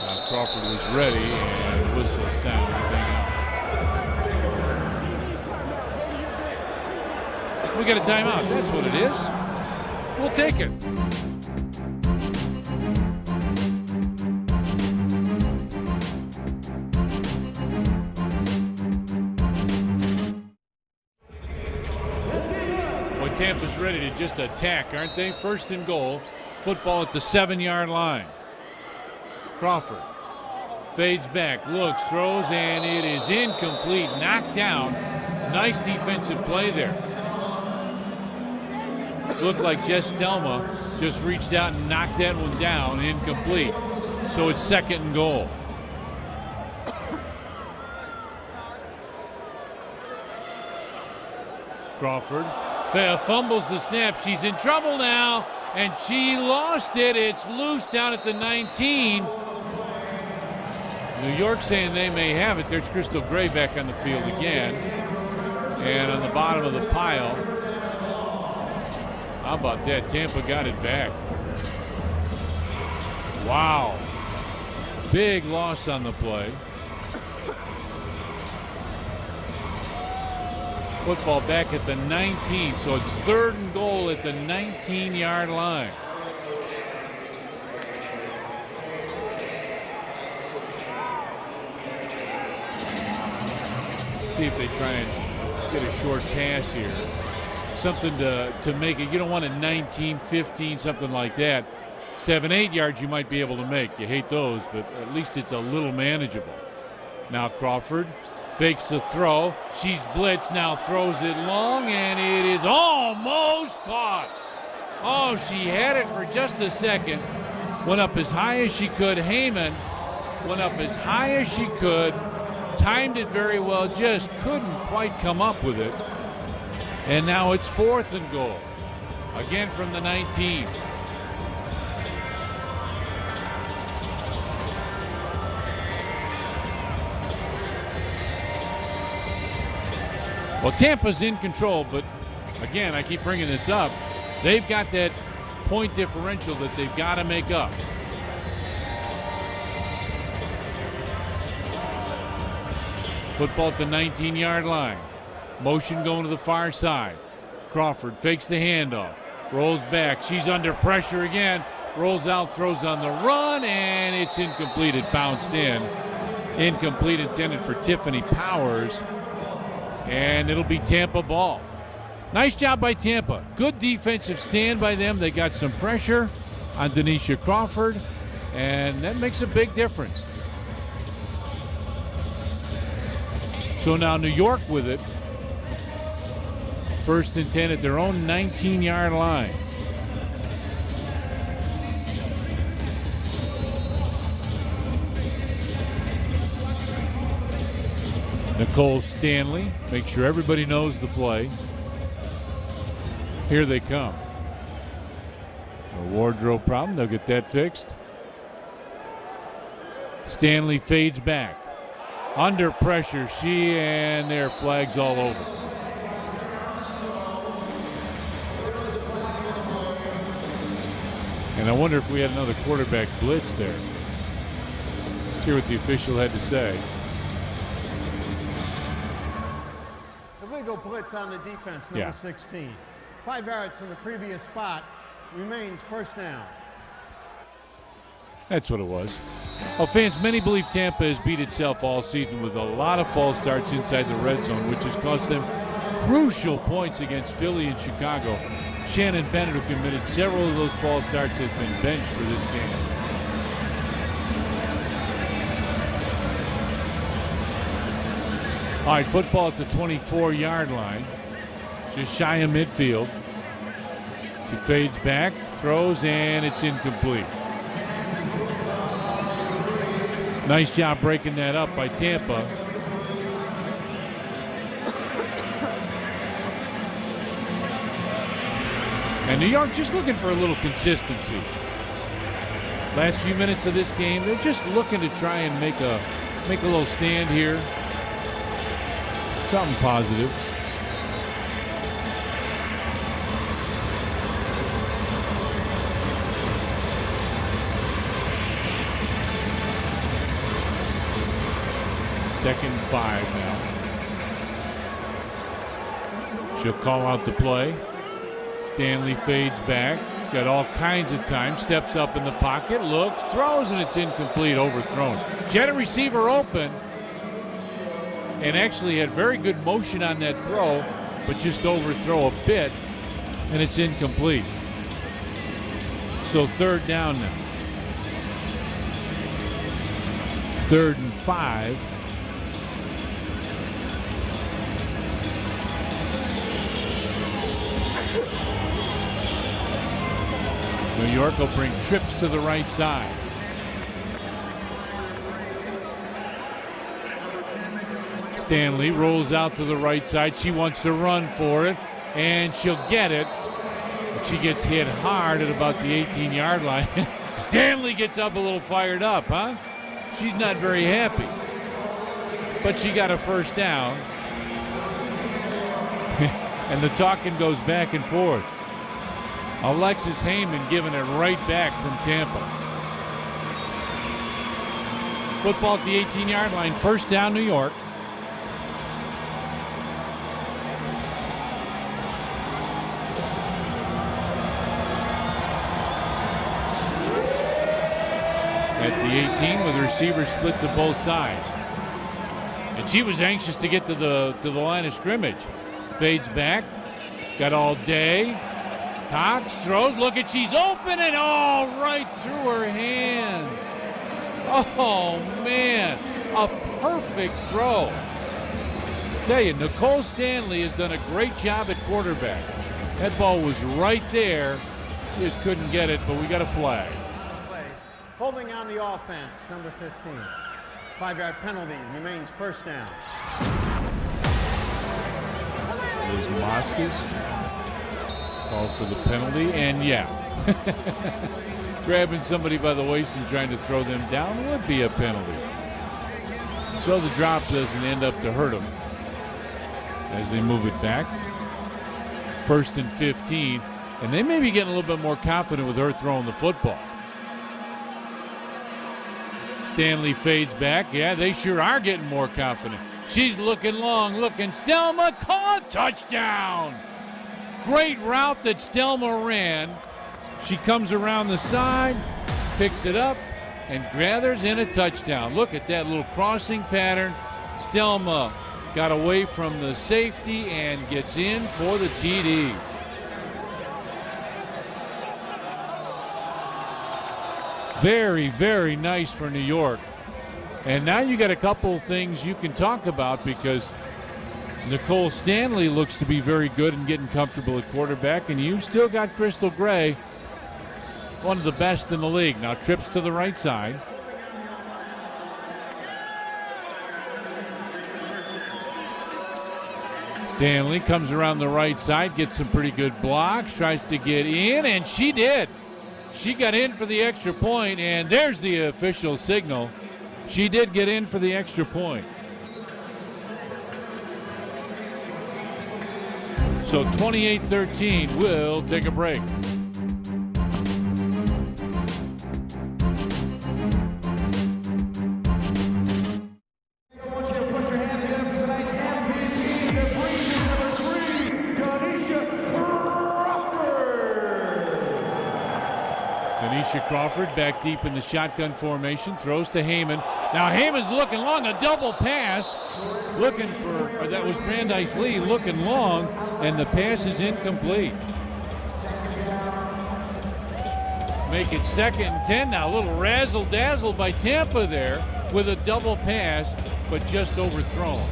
Now Crawford was ready, and the whistle sounded. We got a timeout. That's what it is. We'll take it. Boy, Tampa's ready to just attack, aren't they? First and goal. Football at the 7-yard line. Crawford fades back, looks, throws, and it is incomplete. Knocked down. Nice defensive play there. Looked like Jess Stelma just reached out and knocked that one down. Incomplete. So it's second and goal. Crawford fumbles the snap. She's in trouble now, and she lost it. It's loose down at the 19. New York saying they may have it. There's Crystal Gray back on the field again. And on the bottom of the pile, how about that? Tampa got it back. Wow. Big loss on the play. Football back at the 19, so it's third and goal at the 19-yard line. See if they try and get a short pass here. Something to make it. You don't want a 19, 15, something like that. 7, 8 yards you might be able to make. You hate those, but at least it's a little manageable. Now Crawford fakes the throw. She's blitzed, now throws it long, and it is almost caught. Oh, she had it for just a second. Went up as high as she could. Heyman went up as high as she could. Timed it very well, just couldn't quite come up with it. And now it's fourth and goal. Again from the 19. Well, Tampa's in control, but again, I keep bringing this up. They've got that point differential that they've got to make up. Football at the 19-yard line. Motion going to the far side. Crawford fakes the handoff. Rolls back. She's under pressure again. Rolls out, throws on the run, and it's incomplete. It bounced in. Incomplete, intended for Tiffany Powers. And it'll be Tampa ball. Nice job by Tampa. Good defensive stand by them. They got some pressure on Denisha Crawford, and that makes a big difference. So now New York with it. First and 10 at their own 19-yard line. Nicole Stanley, make sure everybody knows the play. Here they come. A wardrobe problem, they'll get that fixed. Stanley fades back. Under pressure, and there are flags all over. And I wonder if we had another quarterback blitz there. Let's hear what the official had to say. Illegal blitz on the defense, number 16. 5 yards from the previous spot, remains first down. That's what it was. Well, fans, many believe Tampa has beat itself all season with a lot of false starts inside the red zone, which has cost them crucial points against Philly and Chicago. Shannon Bennett, who committed several of those false starts, has been benched for this game. All right, football at the 24-yard line. Just shy of midfield. She fades back, throws, and it's incomplete. Nice job breaking that up by Tampa. And New York just looking for a little consistency. Last few minutes of this game, they're just looking to try and make a little stand here. Something positive. Second 5 now. She'll call out the play. Stanley fades back. Got all kinds of time. Steps up in the pocket, looks, throws, and it's incomplete, overthrown. She had a receiver open and actually had very good motion on that throw, but just overthrow a bit, and it's incomplete. So 3rd down now. 3rd and 5. New York will bring trips to the right side. Stanley rolls out to the right side. She wants to run for it, and she'll get it. But she gets hit hard at about the 18-yard line. Stanley gets up a little fired up, huh? She's not very happy. But she got a 1st down. And the talking goes back and forth. Alexis Heyman giving it right back from Tampa. Football at the 18-yard line. 1st down, New York. At the 18 with receivers split to both sides. And she was anxious to get to the line of scrimmage. Fades back. Got all day. Cox throws. Look at, she's open and right through her hands. Oh man, a perfect throw. I tell you, Nicole Stanley has done a great job at quarterback. That ball was right there. Just couldn't get it, but we got a flag. Holding on the offense, number 15. 5-yard penalty, remains 1st down. Liz Moskis called for the penalty, and grabbing somebody by the waist and trying to throw them down would be a penalty. So the drop doesn't end up to hurt them as they move it back. 1st and 15, and they may be getting a little bit more confident with her throwing the football. Stanley fades back. Yeah, they sure are getting more confident. She's looking long, looking. Stelma caught, touchdown. Great route that Stelma ran. She comes around the side, picks it up, and gathers in a touchdown. Look at that little crossing pattern. Stelma got away from the safety and gets in for the TD. Very, very nice for New York. And now you got a couple things you can talk about, because Nicole Stanley looks to be very good and getting comfortable at quarterback, and you've still got Crystal Gray, one of the best in the league. Now trips to the right side. Stanley comes around the right side, gets some pretty good blocks, tries to get in, and she did. She got in for the extra point, and there's the official signal. She did get in for the extra point. So 28-13, we'll take a break. Crawford back deep in the shotgun formation, throws to Heyman. Now Heyman's looking long, a double pass, looking for, or that was Brandeis Lee looking long, and the pass is incomplete. Make it 2nd and 10 now. A little razzle-dazzle by Tampa there with a double pass, but just overthrown.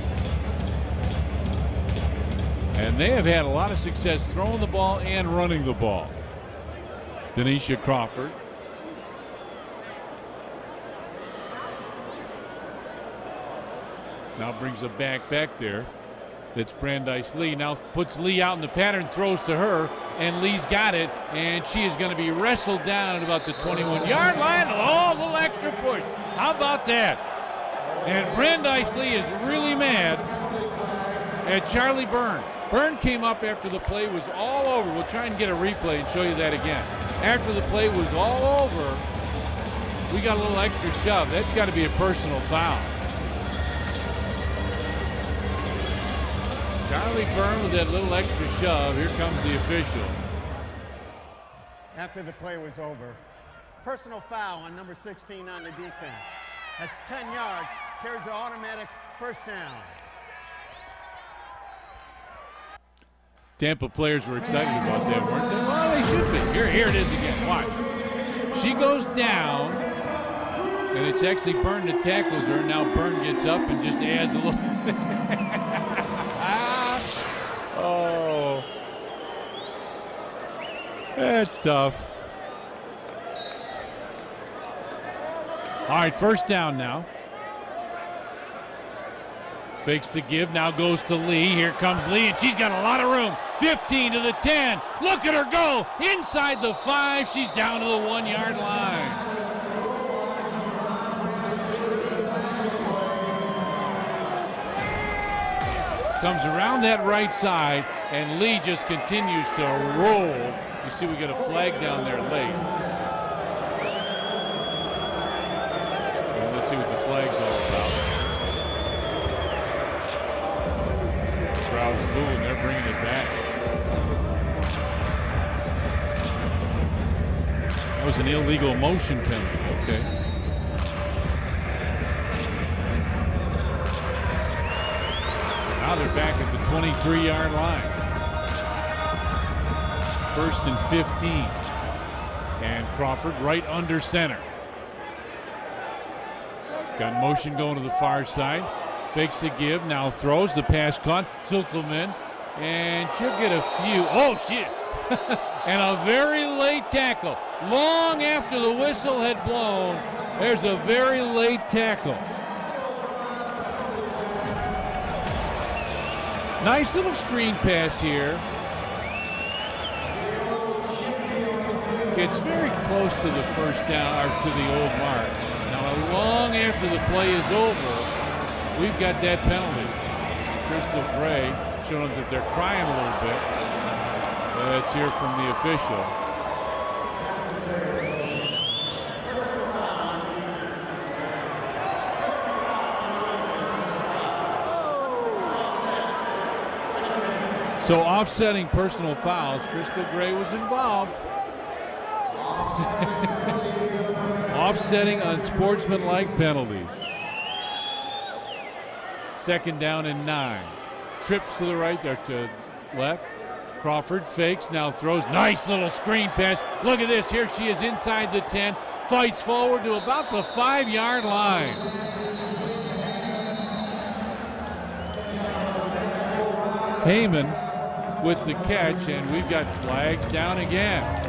And they have had a lot of success throwing the ball and running the ball. Denisha Crawford. Now brings a back there. That's Brandeis Lee. Now puts Lee out in the pattern, throws to her, and Lee's got it, and she is going to be wrestled down at about the 21-yard line. Oh, a little extra push. How about that? And Brandeis Lee is really mad at Charlie Byrne. Byrne came up after the play was all over. We'll try and get a replay and show you that again. After the play was all over, we got a little extra shove. That's got to be a personal foul. Charlie Byrne with that little extra shove. Here comes the official. After the play was over, personal foul on number 16 on the defense. That's 10 yards, carries an automatic first down. Tampa players were excited about that, weren't they? Well, they should be. Here it is again. Watch. She goes down, and it's actually Byrne that tackles her. Now Byrne gets up and just adds a little. Oh. That's tough. All right, first down now. Fakes the give, now goes to Lee. Here comes Lee, and she's got a lot of room. 15 to the 10. Look at her go. Inside the 5. She's down to the 1-yard line. Comes around that right side, and Lee just continues to roll. You see we got a flag down there late. Well, let's see what the flag's all about. Crowd's booing, they're bringing it back. That was an illegal motion penalty. Okay. Now they're back at the 23-yard line. First and 15. And Crawford right under center. Got motion going to the far side. Fakes a give, now throws, the pass caught. Zilkelman, and she'll get a few. Oh, shit. And a very late tackle. Long after the whistle had blown, there's a very late tackle. Nice little screen pass here. Gets very close to the first down, or to the old mark. Now, long after the play is over, we've got that penalty. Crystal Gray showing that they're crying a little bit. Let's hear from the official. So offsetting personal fouls, Crystal Gray was involved. Offsetting unsportsmanlike penalties. Second down and 9. Trips to the right, there to left. Crawford fakes, now throws. Nice little screen pass. Look at this. Here she is inside the 10. Fights forward to about the 5-yard line. Heyman with the catch, and we've got flags down again.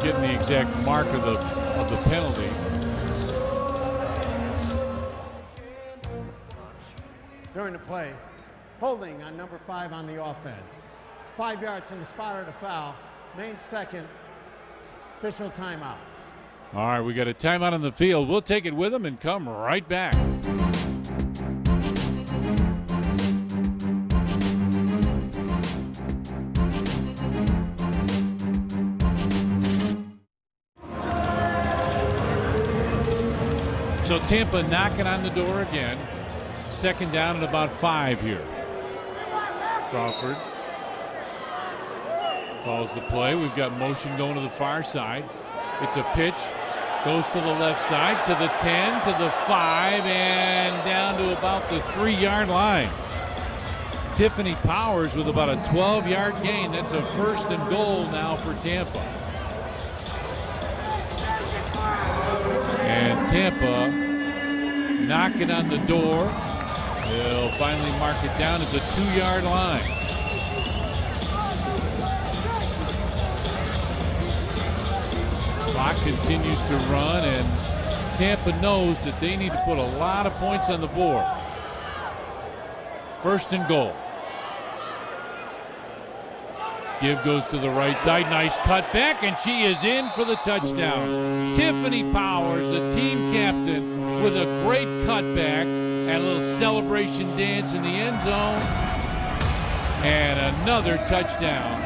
Getting the exact mark of the penalty. During the play, holding on number 5 on the offense. It's 5 yards in the spot of the foul. Main second. Official timeout. All right, we got a timeout on the field. We'll take it with them and come right back. So Tampa knocking on the door again. Second down and about 5 here. Crawford calls the play. We've got motion going to the far side. It's a pitch. Goes to the left side, to the 10, to the 5, and down to about the 3-yard line. Tiffany Powers with about a 12-yard gain. That's a first and goal now for Tampa. And Tampa knocking on the door. They'll finally mark it down at the 2-yard line. Clock continues to run, and Tampa knows that they need to put a lot of points on the board. First and goal. Give goes to the right side. Nice cut back, and she is in for the touchdown. Tiffany Powers, the team captain, with a great cutback and a little celebration dance in the end zone. And another touchdown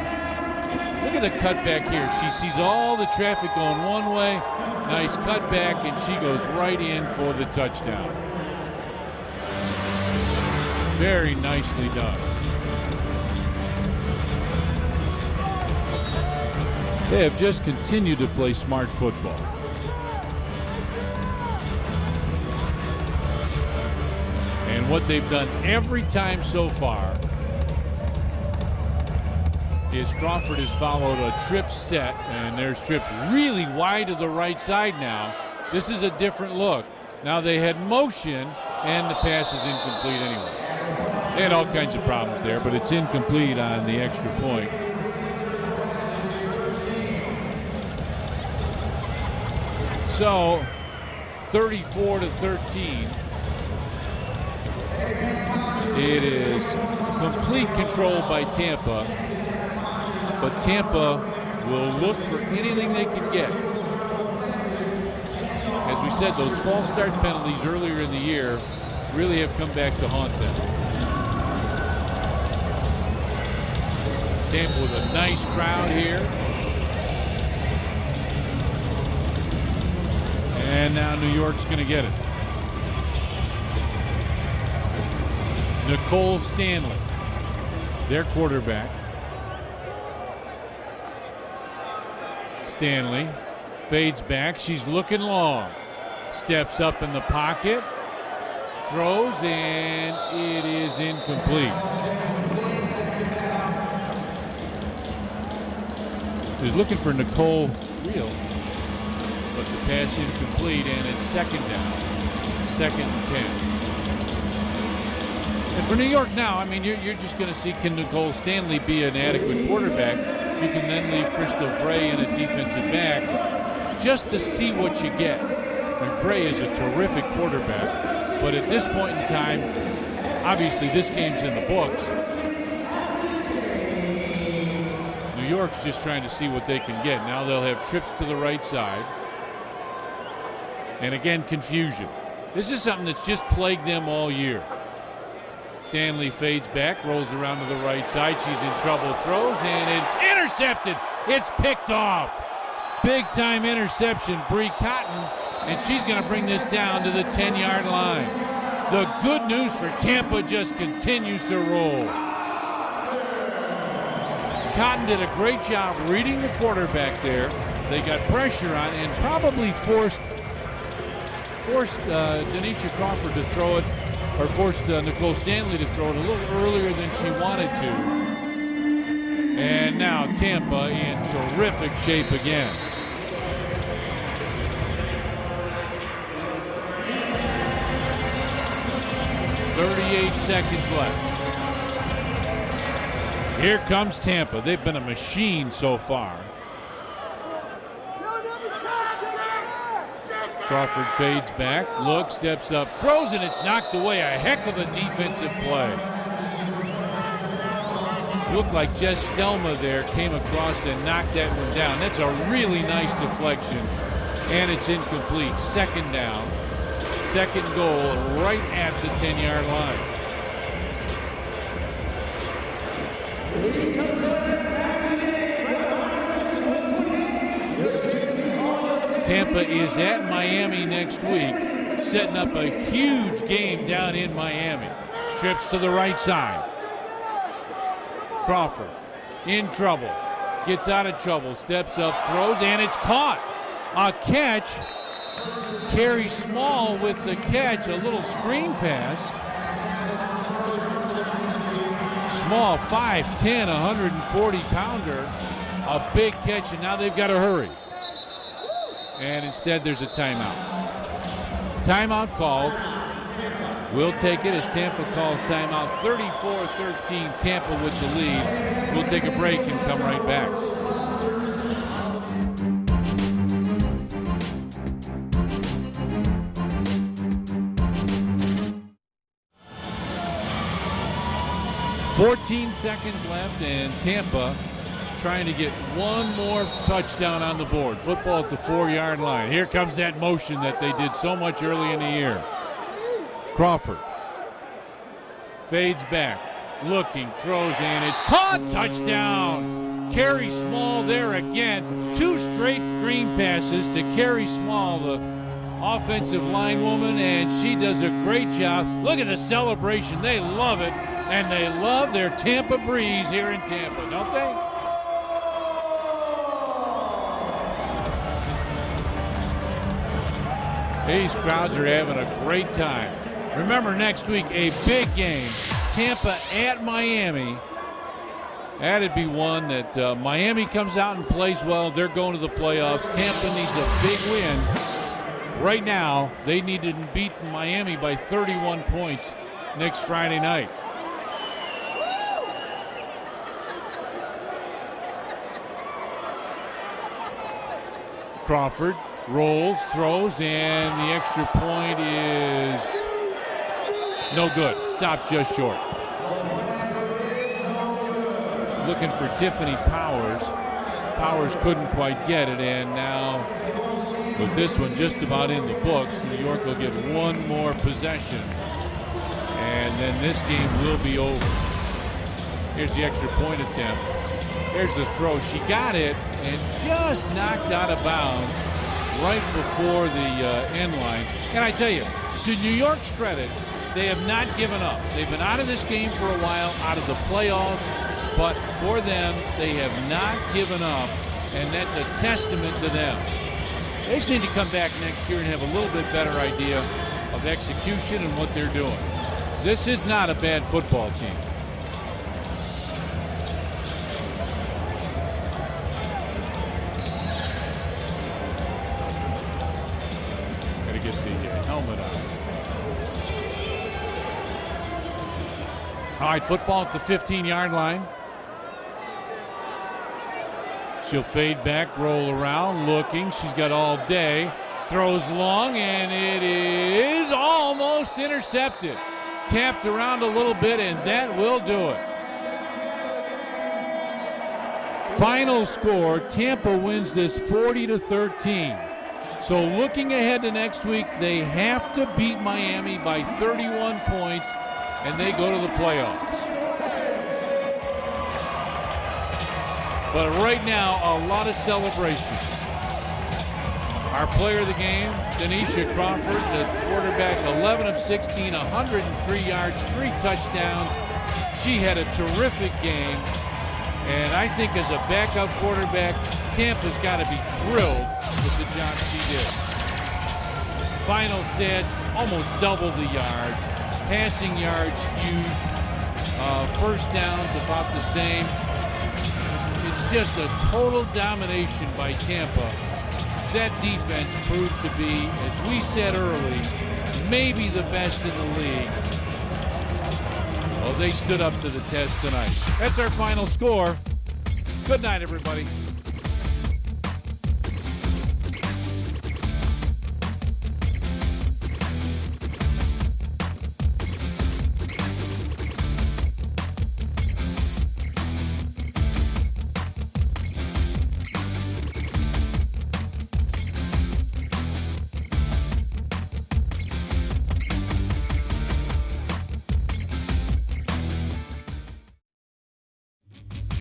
Look at the cutback here. She sees all the traffic going one way. Nice cutback, and she goes right in for the touchdown. Very nicely done. They have just continued to play smart football. And what they've done every time so far is Crawford has followed a trip set, and there's trips really wide to the right side now. This is a different look. Now they had motion, and the pass is incomplete anyway. They had all kinds of problems there, but it's incomplete on the extra point. So 34-13. It is complete control by Tampa, but Tampa will look for anything they can get. As we said, those false start penalties earlier in the year really have come back to haunt them. Tampa with a nice crowd here. And now New York's going to get it. Nicole Stanley, their quarterback. Stanley fades back. She's looking long. Steps up in the pocket. Throws, and it is incomplete. She's looking for Nicole Real, but the pass incomplete, and it's second down. 2nd and 10. And for New York now, I mean, you're just going to see, can Nicole Stanley be an adequate quarterback? You can then leave Crystal Bray in a defensive back just to see what you get. I mean, Bray is a terrific quarterback, but at this point in time, obviously this game's in the books. New York's just trying to see what they can get. Now they'll have trips to the right side. And again, confusion. This is something that's just plagued them all year. Stanley fades back, rolls around to the right side. She's in trouble, throws, and it's intercepted. It's picked off. Big time interception, Bree Cotton, and she's going to bring this down to the 10-yard line. The good news for Tampa just continues to roll. Cotton did a great job reading the quarterback there. They got pressure on and probably forced Denisha Crawford to throw it, or forced Nicole Stanley to throw it a little earlier than she wanted to. And now Tampa in terrific shape again. .38 seconds left. Here comes Tampa. They've been a machine so far. Crawford fades back, looks, steps up, throws, and it's knocked away. A heck of a defensive play. Looked like Jess Stelma there came across and knocked that one down. That's a really nice deflection, and it's incomplete. Second down, second goal, right at the 10-yard line. Tampa is at Miami next week, setting up a huge game down in Miami. Trips to the right side. Crawford in trouble, gets out of trouble, steps up, throws, and it's caught. A catch. Carrie Small with the catch, a little screen pass. Small, 5'10", 140-pounder, a big catch, and now they've got to hurry. And instead there's a timeout. Timeout called. We'll take it as Tampa calls timeout. 34-13, Tampa with the lead. We'll take a break and come right back. .14 seconds left, and Tampa trying to get one more touchdown on the board. Football at the 4-yard line. Here comes that motion that they did so much early in the year. Crawford fades back, looking, throws, and it's caught. Touchdown. Carrie Small there again. 2 straight green passes to Carrie Small, the offensive line woman, and she does a great job. Look at the celebration. They love it, and they love their Tampa breeze here in Tampa, don't they? These crowds are having a great time. Remember, next week, a big game. Tampa at Miami. That'd be one that Miami comes out and plays well. They're going to the playoffs. Tampa needs a big win. Right now, they need to beat Miami by 31 points next Friday night. Crawford rolls, throws, and the extra point is no good. Stopped just short. Looking for Tiffany Powers. Powers couldn't quite get it, and now with this one just about in the books, New York will get one more possession, and then this game will be over. Here's the extra point attempt. Here's the throw. She got it and just knocked out of bounds right before the end line. And I tell you, to New York's credit, they have not given up. They've been out of this game for a while, out of the playoffs, but for them, they have not given up, and that's a testament to them. They just need to come back next year and have a little bit better idea of execution and what they're doing. This is not a bad football team. Gotta get the helmet on. All right, football at the 15-yard line. She'll fade back, roll around, looking. She's got all day. Throws long, and it is almost intercepted. Tapped around a little bit, and that will do it. Final score, Tampa wins this 40-13. So looking ahead to next week, they have to beat Miami by 31 points, and they go to the playoffs. But right now, a lot of celebrations. Our player of the game, Denisha Crawford, the quarterback, 11 of 16, 103 yards, 3 touchdowns. She had a terrific game. And I think as a backup quarterback, Tampa's got to be thrilled with the job she did. Final stats, almost double the yards. Passing yards, huge. First downs, about the same. It's just a total domination by Tampa. That defense proved to be, as we said early, maybe the best in the league. Well, they stood up to the test tonight. That's our final score. Good night, everybody.